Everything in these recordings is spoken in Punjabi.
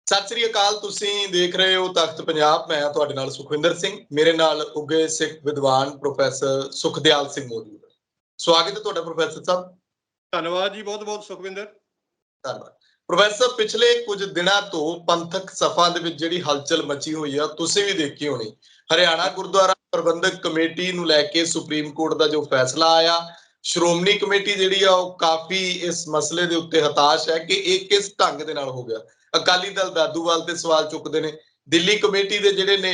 ਸਤਿ ਸ੍ਰੀ ਅਕਾਲ। ਤੁਸੀਂ ਦੇਖ ਰਹੇ ਹੋ ਤਖਤ ਪੰਜਾਬ। ਮੈਂ ਤੁਹਾਡੇ ਨਾਲ ਸੁਖਵਿੰਦਰ ਸਿੰਘ। ਮੇਰੇ ਨਾਲ ਉੱਘੇ ਸਿੱਖ ਵਿਦਵਾਨ ਪ੍ਰੋਫੈਸਰ ਸੁਖਦਿਆਲ ਸਿੰਘ ਮੌਜੂਦ ਹੈ। ਸਵਾਗਤ ਹੈ ਤੁਹਾਡਾ ਪ੍ਰੋਫੈਸਰ ਸਾਹਿਬ। ਧੰਨਵਾਦ ਜੀ, ਬਹੁਤ ਬਹੁਤ ਸੁਖਵਿੰਦਰ। ਧੰਨਵਾਦ ਪ੍ਰੋਫੈਸਰ। ਪਿਛਲੇ ਕੁਝ ਦਿਨਾਂ ਤੋਂ ਪੰਥਕ ਸਫਾ ਦੇ ਵਿੱਚ ਜਿਹੜੀ ਹਲਚਲ ਮਚੀ ਹੋਈ ਆ, ਤੁਸੀਂ ਵੀ ਦੇਖੀ ਹੋਣੀ। ਹਰਿਆਣਾ ਗੁਰਦੁਆਰਾ ਪ੍ਰਬੰਧਕ ਕਮੇਟੀ ਨੂੰ ਲੈ ਕੇ ਸੁਪਰੀਮ ਕੋਰਟ ਦਾ ਜੋ ਫੈਸਲਾ ਆਇਆ, ਸ਼੍ਰੋਮਣੀ ਕਮੇਟੀ ਜਿਹੜੀ ਆ ਉਹ ਕਾਫੀ ਇਸ ਮਸਲੇ ਦੇ ਉੱਤੇ ਹਤਾਸ਼ ਹੈ ਕਿ ਇਹ ਕਿਸ ਢੰਗ ਦੇ ਨਾਲ ਹੋ ਗਿਆ। ਅਕਾਲੀ ਦਲ ਦਾਦੂਵਾਲ ਤੇ ਸਵਾਲ ਚੁੱਕਦੇ ਨੇ। ਦਿੱਲੀ ਕਮੇਟੀ ਦੇ ਜਿਹੜੇ ਨੇ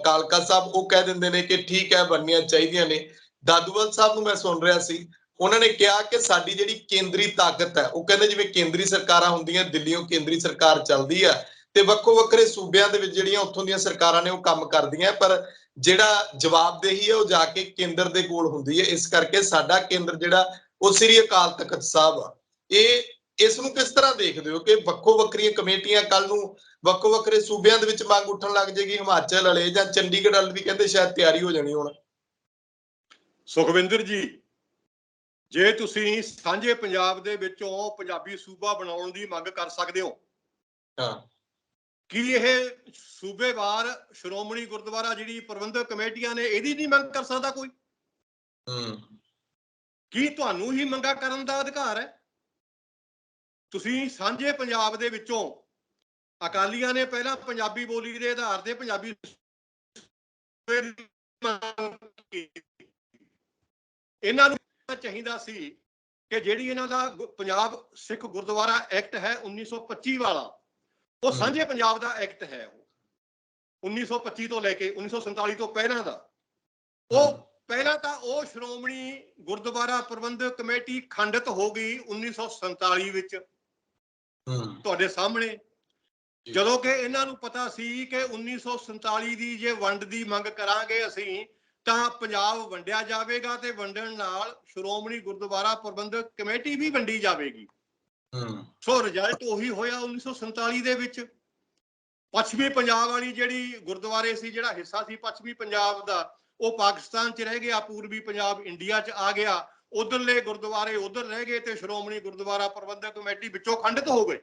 ਕਾਲਕਾ ਸਾਹਿਬ, ਉਹ ਕਹਿ ਦਿੰਦੇ ਨੇ ਕਿ ਠੀਕ ਹੈ, ਬਣਨੀਆਂ ਚਾਹੀਦੀਆਂ ਨੇ। ਦਾਦੂਵਾਲ ਸਾਹਿਬ ਨੂੰ ਮੈਂ ਸੁਣ ਰਿਹਾ ਸੀ, ਉਹਨਾਂ ਨੇ ਕਿਹਾ ਕਿ ਸਾਡੀ ਜਿਹੜੀ ਕੇਂਦਰੀ ਤਾਕਤ ਹੈ, ਉਹ ਕਹਿੰਦੇ ਜਿਵੇਂ ਕੇਂਦਰੀ ਸਰਕਾਰਾਂ ਹੁੰਦੀਆਂ, ਦਿੱਲੀੋਂ ਕੇਂਦਰੀ ਸਰਕਾਰ ਚੱਲਦੀ ਆ ਤੇ ਵੱਖੋ ਵੱਖਰੇ ਸੂਬਿਆਂ ਦੇ ਵਿੱਚ ਜਿਹੜੀਆਂ ਉੱਥੋਂ ਦੀਆਂ ਸਰਕਾਰਾਂ ਨੇ ਉਹ ਕੰਮ ਕਰਦੀਆਂ, ਪਰ ਜਿਹੜਾ ਜਵਾਬਦੇਹੀ ਹੈ ਉਹ ਜਾ ਕੇ ਕੇਂਦਰ ਦੇ ਕੋਲ ਹੁੰਦੀ ਹੈ। ਇਸ ਕਰਕੇ ਸਾਡਾ ਕੇਂਦਰ ਜਿਹੜਾ ਉਹ ਸ੍ਰੀ ਅਕਾਲ ਤਖਤ ਸਾਹਿਬ ਆ। ਇਸ ਨੂੰ ਕਿਸ ਤਰ੍ਹਾਂ ਦੇਖਦੇ ਹੋ ਕਿ ਵੱਖੋ ਵੱਖਰੀਆਂ ਕਮੇਟੀਆਂ ਕੱਲ ਨੂੰ ਵੱਖੋ ਵੱਖਰੇ ਸੂਬਿਆਂ ਦੇ ਵਿੱਚ ਮੰਗ ਉੱਠਣ ਲੱਗ ਜਾਏਗੀ? ਹਿਮਾਚਲ ਵਾਲੇ ਜਾਂ ਚੰਡੀਗੜ੍ਹ ਵਾਲੇ ਵੀ ਕਹਿੰਦੇ ਸ਼ਾਇਦ ਤਿਆਰੀ ਹੋ ਜਾਣੀ ਹੁਣ। ਸੁਖਵਿੰਦਰ ਜੀ, ਜੇ ਤੁਸੀਂ ਸਾਂਝੇ ਪੰਜਾਬ ਦੇ ਵਿੱਚੋਂ ਪੰਜਾਬੀ ਸੂਬਾ ਬਣਾਉਣ ਦੀ ਮੰਗ ਕਰ ਸਕਦੇ ਹੋ, ਕੀ ਇਹ ਸੂਬੇਵਾਰ ਸ਼੍ਰੋਮਣੀ ਗੁਰਦੁਆਰਾ ਜਿਹੜੀ ਪ੍ਰਬੰਧਕ ਕਮੇਟੀਆਂ ਨੇ ਇਹਦੀ ਨਹੀਂ ਮੰਗ ਕਰ ਸਕਦਾ ਕੋਈ? ਕੀ ਤੁਹਾਨੂੰ ਹੀ ਮੰਗਾ ਕਰਨ ਦਾ ਅਧਿਕਾਰ ਹੈ? ਤੁਸੀਂ ਸਾਂਝੇ ਪੰਜਾਬ ਦੇ ਵਿੱਚੋਂ ਅਕਾਲੀਆਂ ਨੇ ਪਹਿਲਾਂ ਪੰਜਾਬੀ ਬੋਲੀ ਦੇ ਆਧਾਰ ਤੇ ਪੰਜਾਬੀ ਇਹਨਾਂ ਨੂੰ ਚਾਹੀਦਾ ਸੀ ਕਿ ਜਿਹੜੀ ਇਹਨਾਂ ਦਾ ਪੰਜਾਬ ਸਿੱਖ ਗੁਰਦੁਆਰਾ ਐਕਟ ਹੈ 1925 ਵਾਲਾ, ਉਹ ਸਾਂਝੇ ਪੰਜਾਬ ਦਾ ਐਕਟ ਹੈ। ਉਹ 1925 ਤੋਂ ਲੈ ਕੇ 1947 ਤੋਂ ਪਹਿਲਾਂ ਦਾ। ਉਹ ਪਹਿਲਾਂ ਤਾਂ ਉਹ ਸ਼੍ਰੋਮਣੀ ਗੁਰਦੁਆਰਾ ਪ੍ਰਬੰਧਕ ਕਮੇਟੀ ਖੰਡਿਤ ਹੋ ਗਈ 1947 ਵਿੱਚ, ਤੁਹਾਡੇ ਸਾਹਮਣੇ। ਜਦੋਂ ਕਿ ਇਹਨਾਂ ਨੂੰ ਪਤਾ ਸੀ ਕਿ 1947 ਦੀ ਜੇ ਵੰਡ ਦੀ ਮੰਗ ਕਰਾਂਗੇ ਅਸੀਂ ਤਾਂ ਪੰਜਾਬ ਵੰਡਿਆ ਜਾਵੇਗਾ ਤੇ ਵੰਡਣ ਨਾਲ ਸ਼੍ਰੋਮਣੀ ਗੁਰਦੁਆਰਾ ਪ੍ਰਬੰਧਕ ਕਮੇਟੀ ਵੀ ਵੰਡੀ ਜਾਵੇਗੀ। ਸੋ ਰਿਜ਼ਲਟ ਉਹੀ ਹੋਇਆ 1947 ਦੇ ਵਿੱਚ। ਪੱਛਮੀ ਪੰਜਾਬ ਵਾਲੀ ਜਿਹੜੀ ਗੁਰਦੁਆਰੇ ਸੀ, ਜਿਹੜਾ ਹਿੱਸਾ ਸੀ ਪੱਛਮੀ ਪੰਜਾਬ ਦਾ, ਉਹ ਪਾਕਿਸਤਾਨ 'ਚ ਰਹਿ ਗਿਆ। ਪੂਰਬੀ ਪੰਜਾਬ ਇੰਡੀਆ 'ਚ ਆ ਗਿਆ। ਉਧਰਲੇ ਗੁਰਦੁਆਰੇ ਉਧਰ ਰਹਿ ਗਏ ਤੇ ਸ਼੍ਰੋਮਣੀ ਗੁਰਦੁਆਰਾ ਪ੍ਰਬੰਧਕ ਕਮੇਟੀ ਵਿੱਚੋਂ ਖੰਡਿਤ ਹੋ ਗਏ।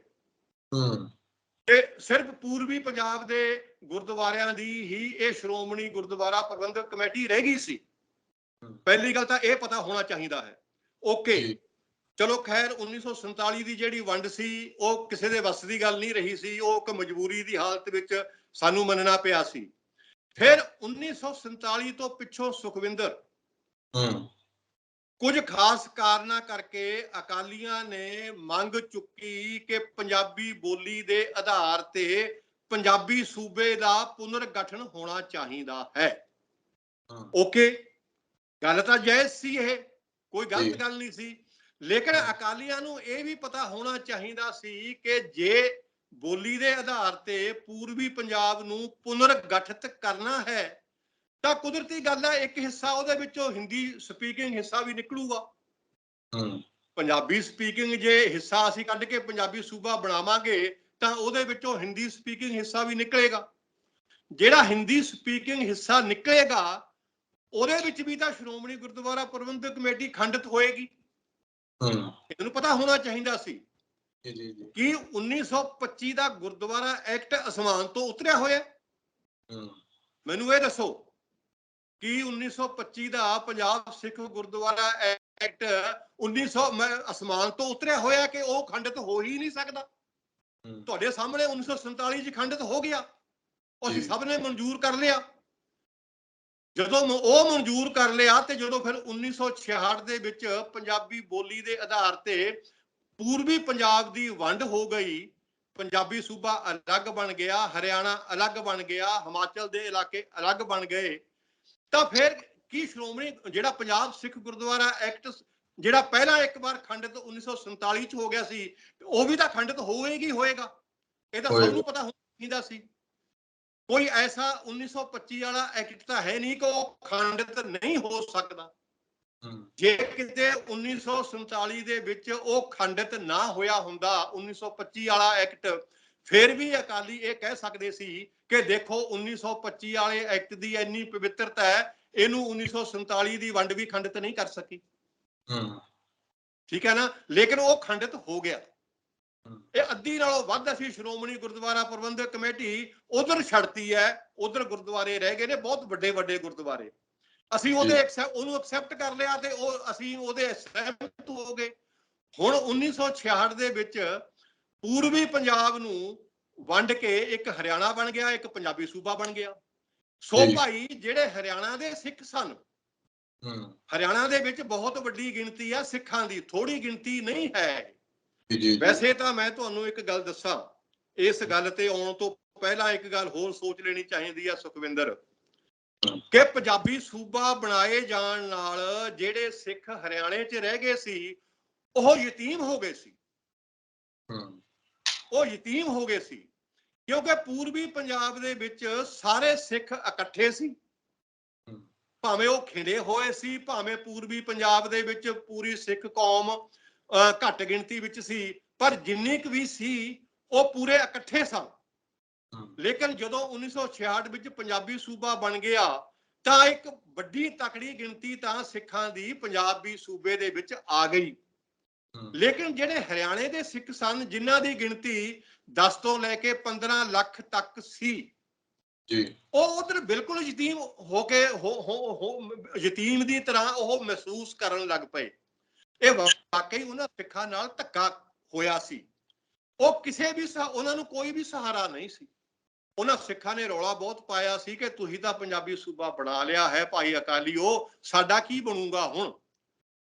ਤੇ ਸਿਰਫ ਪੂਰਬੀ ਪੰਜਾਬ ਦੇ ਗੁਰਦੁਆਰਿਆਂ ਦੀ ਹੀ ਇਹ ਸ਼੍ਰੋਮਣੀ ਗੁਰਦੁਆਰਾ ਪ੍ਰਬੰਧਕ ਕਮੇਟੀ ਰਹਿ ਗਈ ਸੀ। ਪਹਿਲੀ ਗੱਲ ਤਾਂ ਇਹ ਪਤਾ ਹੋਣਾ ਚਾਹੀਦਾ ਹੈ। ਓਕੇ, ਚਲੋ ਖੈਰ 1947 ਦੀ ਜਿਹੜੀ ਵੰਡ ਸੀ ਉਹ ਕਿਸੇ ਦੇ ਵੱਸ ਦੀ ਗੱਲ ਨਹੀਂ ਰਹੀ ਸੀ। ਉਹ ਇੱਕ ਮਜਬੂਰੀ ਦੀ ਹਾਲਤ ਵਿੱਚ ਸਾਨੂੰ ਮੰਨਣਾ ਪਿਆ ਸੀ। ਫਿਰ 1947 ਤੋਂ ਪਿੱਛੋਂ ਸੁਖਵਿੰਦਰ ਕੁਝ ਖਾਸ ਕਾਰਨਾਂ ਕਰਕੇ ਅਕਾਲੀਆਂ ਨੇ ਮੰਗ ਚੁੱਕੀ ਕਿ ਪੰਜਾਬੀ ਬੋਲੀ ਦੇ ਆਧਾਰ ਤੇ ਪੰਜਾਬੀ ਸੂਬੇ ਦਾ ਪੁਨਰਗਠਨ ਹੋਣਾ ਚਾਹੀਦਾ ਹੈ। ਓਕੇ, ਗੱਲ ਤਾਂ ਜਾਇਜ਼ ਸੀ, ਇਹ ਕੋਈ ਗਲਤ ਗੱਲ ਨਹੀਂ ਸੀ। ਲੇਕਿਨ ਅਕਾਲੀਆਂ ਨੂੰ ਇਹ ਵੀ ਪਤਾ ਹੋਣਾ ਚਾਹੀਦਾ ਸੀ ਕਿ ਜੇ ਬੋਲੀ ਦੇ ਆਧਾਰ ਤੇ ਪੂਰਬੀ ਪੰਜਾਬ ਨੂੰ ਪੁਨਰਗਠਿਤ ਕਰਨਾ ਹੈ ਤਾਂ ਕੁਦਰਤੀ ਗੱਲ ਹੈ ਇੱਕ ਹਿੱਸਾ ਉਹਦੇ ਵਿੱਚੋਂ ਹਿੰਦੀ ਸਪੀਕਿੰਗ ਹਿੱਸਾ ਵੀ ਨਿਕਲੂਗਾ। ਪੰਜਾਬੀ ਸਪੀਕਿੰਗ ਜੇ ਹਿੱਸਾ ਅਸੀਂ ਕੱਢ ਕੇ ਪੰਜਾਬੀ ਸੂਬਾ ਬਣਾਵਾਂਗੇ ਤਾਂ ਉਹਦੇ ਵਿੱਚੋਂ ਹਿੰਦੀ ਸਪੀਕਿੰਗ ਹਿੱਸਾ ਵੀ ਨਿਕਲੇਗਾ। ਜਿਹੜਾ ਹਿੰਦੀ ਸਪੀਕਿੰਗ ਹਿੱਸਾ ਨਿਕਲੇਗਾ ਉਹਦੇ ਵਿੱਚ ਵੀ ਤਾਂ ਸ਼੍ਰੋਮਣੀ ਗੁਰਦੁਆਰਾ ਪ੍ਰਬੰਧਕ ਕਮੇਟੀ ਖੰਡਿਤ ਹੋਏਗੀ। ਇਹਨੂੰ ਪਤਾ ਹੋਣਾ ਚਾਹੀਦਾ ਸੀ ਕਿ 1925 ਦਾ ਗੁਰਦੁਆਰਾ ਐਕਟ ਅਸਮਾਨ ਤੋਂ ਉਤਰਿਆ ਹੋਇਆ। ਮੈਨੂੰ ਇਹ ਦੱਸੋ ਕਿ 1925 ਦਾ ਪੰਜਾਬ ਸਿੱਖ ਗੁਰਦੁਆਰਾ ਐਕਟ 1900 ਅਸਮਾਨ ਤੋਂ ਉਤਰਿਆ ਹੋਇਆ ਕਿ ਉਹ ਖੰਡਿਤ ਹੋ ਹੀ ਨਹੀਂ ਸਕਦਾ? ਤੁਹਾਡੇ ਸਾਹਮਣੇ 1947 ਚ ਖੰਡਿਤ ਹੋ ਗਿਆ। ਅਸੀਂ ਸਭ ਨੇ ਮਨਜ਼ੂਰ ਕਰ ਲਿਆ। ਜਦੋਂ ਉਹ ਮਨਜ਼ੂਰ ਕਰ ਲਿਆ ਤੇ ਜਦੋਂ ਫਿਰ 1966 ਦੇ ਵਿੱਚ ਪੰਜਾਬੀ ਬੋਲੀ ਦੇ ਆਧਾਰ ਤੇ ਪੂਰਬੀ ਪੰਜਾਬ ਦੀ ਵੰਡ ਹੋ ਗਈ, ਪੰਜਾਬੀ ਸੂਬਾ ਅਲੱਗ ਬਣ ਗਿਆ, ਹਰਿਆਣਾ ਅਲੱਗ ਬਣ ਗਿਆ, ਹਿਮਾਚਲ ਦੇ ਇਲਾਕੇ ਅਲੱਗ ਬਣ ਗਏ, ਤਾਂ ਫਿਰ ਕੀ ਸ਼੍ਰੋਮਣੀ ਜਿਹੜਾ ਪੰਜਾਬ ਸਿੱਖ ਗੁਰਦੁਆਰਾ ਐਕਟ ਜਿਹੜਾ ਪਹਿਲਾਂ ਇੱਕ ਵਾਰ ਖੰਡਿਤ 1947 ਚ ਹੋ ਗਿਆ ਸੀ, ਉਹ ਵੀ ਤਾਂ ਖੰਡਿਤ ਹੋਏਗੀ ਹੋਏਗਾ। ਇਹ ਤਾਂ ਸਭ ਨੂੰ ਪਤਾ ਹੋਣਾ ਚਾਹੀਦਾ ਸੀ। ਕੋਈ ਐਸਾ 1925 ਵਾਲਾ ਐਕਟ ਤਾਂ ਹੈ ਨਹੀਂ ਕਿ ਉਹ ਖੰਡਿਤ ਨਹੀਂ ਹੋ ਸਕਦਾ। ਜੇ ਕਿਤੇ 1947 ਦੇ ਵਿੱਚ ਉਹ ਖੰਡਿਤ ਨਾ ਹੋਇਆ ਹੁੰਦਾ 1925 ਵਾਲਾ ਐਕਟ, ਫਿਰ ਵੀ ਅਕਾਲੀ ਇਹ ਕਹਿ ਸਕਦੇ ਸੀ ਕਿ ਦੇਖੋ 1925 ਵਾਲੇ ਐਕਟ ਦੀ ਇੰਨੀ ਪਵਿੱਤਰਤਾ ਹੈ, ਇਹਨੂੰ 1947 ਦੀ ਵੰਡ ਵੀ ਖੰਡਿਤ ਨਹੀਂ ਕਰ ਸਕੀ। ਠੀਕ ਹੈ ਨਾ? ਲੇਕਿਨ ਉਹ ਖੰਡਿਤ ਹੋ ਗਿਆ। ਇਹ ਅੱਧੀ ਨਾਲੋਂ ਵੱਧ ਅਸੀਂ ਸ਼੍ਰੋਮਣੀ ਗੁਰਦੁਆਰਾ ਪ੍ਰਬੰਧਕ ਕਮੇਟੀ ਉਧਰ ਛੱਡਤੀ ਹੈ। ਉਧਰ ਗੁਰਦੁਆਰੇ ਰਹਿ ਗਏ ਨੇ ਬਹੁਤ ਵੱਡੇ ਵੱਡੇ ਗੁਰਦੁਆਰੇ, ਅਸੀਂ ਉਹਨੂੰ ਐਕਸੈਪਟ ਕਰ ਲਿਆ ਤੇ ਉਹ ਅਸੀਂ ਉਹਦੇ ਸਹਿਮਤ ਹੋ ਗਏ। ਹੁਣ 1966 ਦੇ ਵਿੱਚ ਪੂਰਬੀ ਪੰਜਾਬ ਨੂੰ ਵੰਡ ਕੇ ਇੱਕ ਹਰਿਆਣਾ ਬਣ ਗਿਆ, ਇੱਕ ਪੰਜਾਬੀ ਸੂਬਾ ਬਣ ਗਿਆ। ਸੋ ਭਾਈ ਜਿਹੜੇ ਹਰਿਆਣਾ ਦੇ ਸਿੱਖ ਸਨ, ਹਰਿਆਣਾ ਦੇ ਵਿੱਚ ਬਹੁਤ ਵੱਡੀ ਗਿਣਤੀ ਆ ਸਿੱਖਾਂ ਦੀ, ਥੋੜੀ ਗਿਣਤੀ ਨਹੀਂ ਹੈ। ਵੈਸੇ ਤਾਂ ਮੈਂ ਤੁਹਾਨੂੰ ਇੱਕ ਗੱਲ ਦੱਸਾਂ, ਇਸ ਗੱਲ ਤੇ ਆਉਣ ਤੋਂ ਪਹਿਲਾਂ ਇੱਕ ਗੱਲ ਹੋਰ ਸੋਚ ਲੈਣੀ ਚਾਹੀਦੀ ਆ ਸੁਖਵਿੰਦਰ, ਕਿ ਪੰਜਾਬੀ ਸੂਬਾ ਬਣਾਏ ਜਾਣ ਨਾਲ ਜਿਹੜੇ ਸਿੱਖ ਹਰਿਆਣੇ 'ਚ ਰਹਿ ਗਏ ਸੀ ਉਹ ਯਤੀਮ ਹੋ ਗਏ ਸੀ। ਉਹ ਯਤੀਮ ਹੋ ਗਏ ਸੀ ਕਿਉਂਕਿ ਪੂਰਬੀ ਪੰਜਾਬ ਦੇ ਵਿੱਚ ਸਾਰੇ ਸਿੱਖ ਇਕੱਠੇ ਸੀ, ਭਾਵੇਂ ਉਹ ਖਿੰਡੇ ਹੋਏ ਸੀ, ਭਾਵੇਂ ਪੂਰਬੀ ਪੰਜਾਬ ਦੇ ਵਿੱਚ ਪੂਰੀ ਸਿੱਖ ਕੌਮ ਘੱਟ ਗਿਣਤੀ ਵਿੱਚ ਸੀ, ਪਰ ਜਿੰਨੀ ਕੁ ਵੀ ਸੀ ਉਹ ਪੂਰੇ ਇਕੱਠੇ ਸਨ। ਲੇਕਿਨ ਜਦੋਂ 1966 ਵਿੱਚ ਪੰਜਾਬੀ ਸੂਬਾ ਬਣ ਗਿਆ ਤਾਂ ਇੱਕ ਵੱਡੀ ਤਕੜੀ ਗਿਣਤੀ ਤਾਂ ਸਿੱਖਾਂ ਦੀ ਪੰਜਾਬੀ ਸੂਬੇ ਦੇ ਵਿੱਚ ਆ ਗਈ। ਲੇਕਿਨ ਜਿਹੜੇ ਹਰਿਆਣੇ ਦੇ ਸਿੱਖ ਸਨ, ਜਿਨ੍ਹਾਂ ਦੀ ਗਿਣਤੀ 10 ਤੋਂ ਲੈ ਕੇ 15 ਲੱਖ ਤੱਕ ਸੀ, ਉਹ ਉਧਰ ਬਿਲਕੁਲ ਯਤੀਮ ਹੋ ਕੇ ਯਤੀਮ ਦੀ ਤਰ੍ਹਾਂ ਉਹ ਮਹਿਸੂਸ ਕਰਨ ਲੱਗ ਪਏ। ਇਹ ਵਾਕਈ ਉਹਨਾਂ ਸਿੱਖਾਂ ਨਾਲ ਧੱਕਾ ਹੋਇਆ ਸੀ। ਉਹ ਕਿਸੇ ਵੀ ਉਹਨਾਂ ਨੂੰ ਕੋਈ ਵੀ ਸਹਾਰਾ ਨਹੀਂ ਸੀ। ਉਹਨਾਂ ਸਿੱਖਾਂ ਨੇ ਰੌਲਾ ਬਹੁਤ ਪਾਇਆ ਸੀ ਕਿ ਤੁਸੀਂ ਤਾਂ ਪੰਜਾਬੀ ਸੂਬਾ ਬਣਾ ਲਿਆ ਹੈ ਭਾਈ ਅਕਾਲੀਓ, ਸਾਡਾ ਕੀ ਬਣੂਗਾ ਹੁਣ।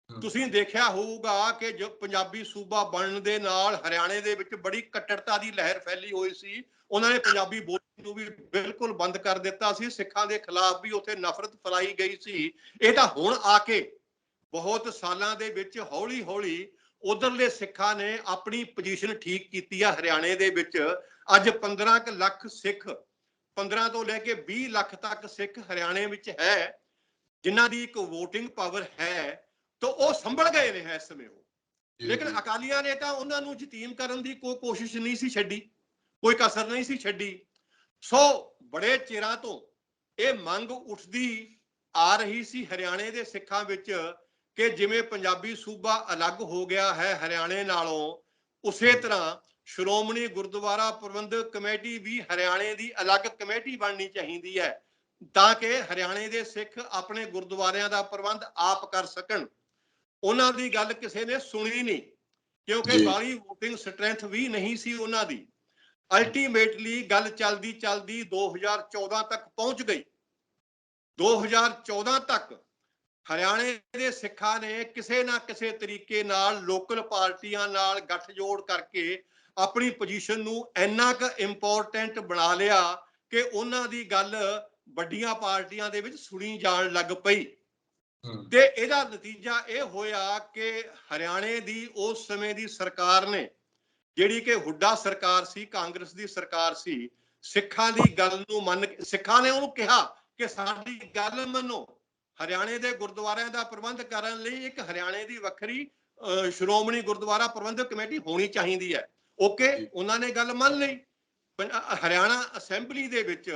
ਤੁਸੀਂ ਦੇਖਿਆ ਹੋਊਗਾ ਕਿ ਜੋ ਪੰਜਾਬੀ ਸੂਬਾ ਬਣਨ ਦੇ ਨਾਲ ਹਰਿਆਣੇ ਦੇ ਵਿੱਚ ਬੜੀ ਕੱਟੜਤਾ ਦੀ ਲਹਿਰ ਫੈਲੀ ਹੋਈ ਸੀ। ਉਹਨਾਂ ਨੇ ਪੰਜਾਬੀ ਬੋਲੀ ਨੂੰ ਵੀ ਬਿਲਕੁਲ ਬੰਦ ਕਰ ਦਿੱਤਾ ਸੀ। ਸਿੱਖਾਂ ਦੇ ਖਿਲਾਫ ਵੀ ਉੱਥੇ ਨਫ਼ਰਤ ਫੈਲਾਈ ਗਈ ਸੀ। ਇਹ ਤਾਂ ਹੁਣ ਆ ਕੇ ਬਹੁਤ ਸਾਲਾਂ ਦੇ ਵਿੱਚ ਹੌਲੀ ਹੌਲੀ ਉਧਰਲੇ ਸਿੱਖਾਂ ਨੇ ਆਪਣੀ ਪੋਜੀਸ਼ਨ ਠੀਕ ਕੀਤੀ ਆ। ਹਰਿਆਣੇ ਦੇ ਵਿੱਚ ਅੱਜ 15 ਲੱਖ ਸਿੱਖ, 15 ਤੋਂ ਲੈ ਕੇ 20 ਲੱਖ ਤੱਕ ਸਿੱਖ ਹਰਿਆਣੇ ਵਿੱਚ ਹੈ, ਜਿਨ੍ਹਾਂ ਦੀ ਇੱਕ ਵੋਟਿੰਗ ਪਾਵਰ ਹੈ, ਤਾਂ ਉਹ ਸੰਭਲ ਗਏ ਨੇ ਇਸ ਸਮੇਂ ਉਹ। ਲੇਕਿਨ ਅਕਾਲੀਆਂ ਨੇ ਤਾਂ ਉਹਨਾਂ ਨੂੰ ਯਤੀਮ ਕਰਨ ਦੀ ਕੋਈ ਕੋਸ਼ਿਸ਼ ਨਹੀਂ ਸੀ ਛੱਡੀ, ਕੋਈ ਕਸਰ ਨਹੀਂ ਸੀ ਛੱਡੀ। ਸੋ ਬੜੇ ਚਿਰਾਂ ਤੋਂ ਇਹ ਮੰਗ ਉੱਠਦੀ ਆ ਰਹੀ ਸੀ ਹਰਿਆਣੇ ਦੇ ਸਿੱਖਾਂ ਵਿੱਚ ਕਿ ਜਿਵੇਂ ਪੰਜਾਬੀ ਸੂਬਾ ਅਲੱਗ ਹੋ ਗਿਆ ਹੈ ਹਰਿਆਣੇ ਨਾਲੋਂ, ਉਸੇ ਤਰ੍ਹਾਂ ਸ਼੍ਰੋਮਣੀ ਗੁਰਦੁਆਰਾ ਪ੍ਰਬੰਧਕ ਕਮੇਟੀ ਵੀ ਹਰਿਆਣੇ ਦੀ ਅਲੱਗ ਕਮੇਟੀ ਬਣਨੀ ਚਾਹੀਦੀ ਹੈ, ਤਾਂ ਕਿ ਹਰਿਆਣੇ ਦੇ ਸਿੱਖ ਆਪਣੇ ਗੁਰਦੁਆਰਿਆਂ ਦਾ ਪ੍ਰਬੰਧ ਆਪ ਕਰ ਸਕਣ। ਉਹਨਾਂ ਦੀ ਗੱਲ ਕਿਸੇ ਨੇ ਸੁਣੀ ਨਹੀਂ, ਕਿਉਂਕਿ ਬਾਹਲੀ ਵੋਟਿੰਗ ਸਟਰੈਂਥ ਵੀ ਨਹੀਂ ਸੀ ਉਹਨਾਂ ਦੀ। ਅਲਟੀਮੇਟਲੀ ਗੱਲ ਚਲਦੀ ਚਲਦੀ 2014 ਤੱਕ ਪਹੁੰਚ ਗਈ। 2014 ਤੱਕ ਹਰਿਆਣੇ ਦੇ ਸਿੱਖਾਂ ਨੇ ਕਿਸੇ ਨਾ ਕਿਸੇ ਤਰੀਕੇ ਨਾਲ ਲੋਕਲ ਪਾਰਟੀਆਂ ਨਾਲ ਗੱਠਜੋੜ ਕਰਕੇ ਆਪਣੀ ਪੋਜੀਸ਼ਨ ਨੂੰ ਇੰਨਾ ਕੁ ਇੰਪੋਰਟੈਂਟ ਬਣਾ ਲਿਆ ਕਿ ਉਹਨਾਂ ਦੀ ਗੱਲ ਵੱਡੀਆਂ ਪਾਰਟੀਆਂ ਦੇ ਵਿੱਚ ਸੁਣੀ ਜਾਣ ਲੱਗ ਪਈ। ਤੇ ਇਹਦਾ ਨਤੀਜਾ ਇਹ ਹੋਇਆ ਕਿ ਹਰਿਆਣੇ ਦੀ ਉਸ ਸਮੇਂ ਦੀ ਸਰਕਾਰ ਨੇ, ਜਿਹੜੀ ਕਿ ਹੁੱਡਾ ਸਰਕਾਰ ਸੀ, ਕਾਂਗਰਸ ਦੀ ਸਰਕਾਰ ਸੀ, ਸਿੱਖਾਂ ਦੀ ਗੱਲ ਨੂੰ ਮੰਨ ਕੇ ਸਿੱਖਾਂ ਨੇ ਉਹਨੂੰ ਕਿਹਾ ਕਿ ਸਾਡੀ ਗੱਲ ਮੰਨੋ, ਹਰਿਆਣੇ ਦੇ ਗੁਰਦੁਆਰਿਆਂ ਦਾ ਪ੍ਰਬੰਧ ਕਰਨ ਲਈ ਇੱਕ ਹਰਿਆਣੇ ਦੀ ਵੱਖਰੀ ਸ਼੍ਰੋਮਣੀ ਗੁਰਦੁਆਰਾ ਪ੍ਰਬੰਧਕ ਕਮੇਟੀ ਹੋਣੀ ਚਾਹੀਦੀ ਹੈ। ਓਕੇ, ਉਹਨਾਂ ਨੇ ਗੱਲ ਮੰਨ ਲਈ। ਹਰਿਆਣਾ ਅਸੈਂਬਲੀ ਦੇ ਵਿੱਚ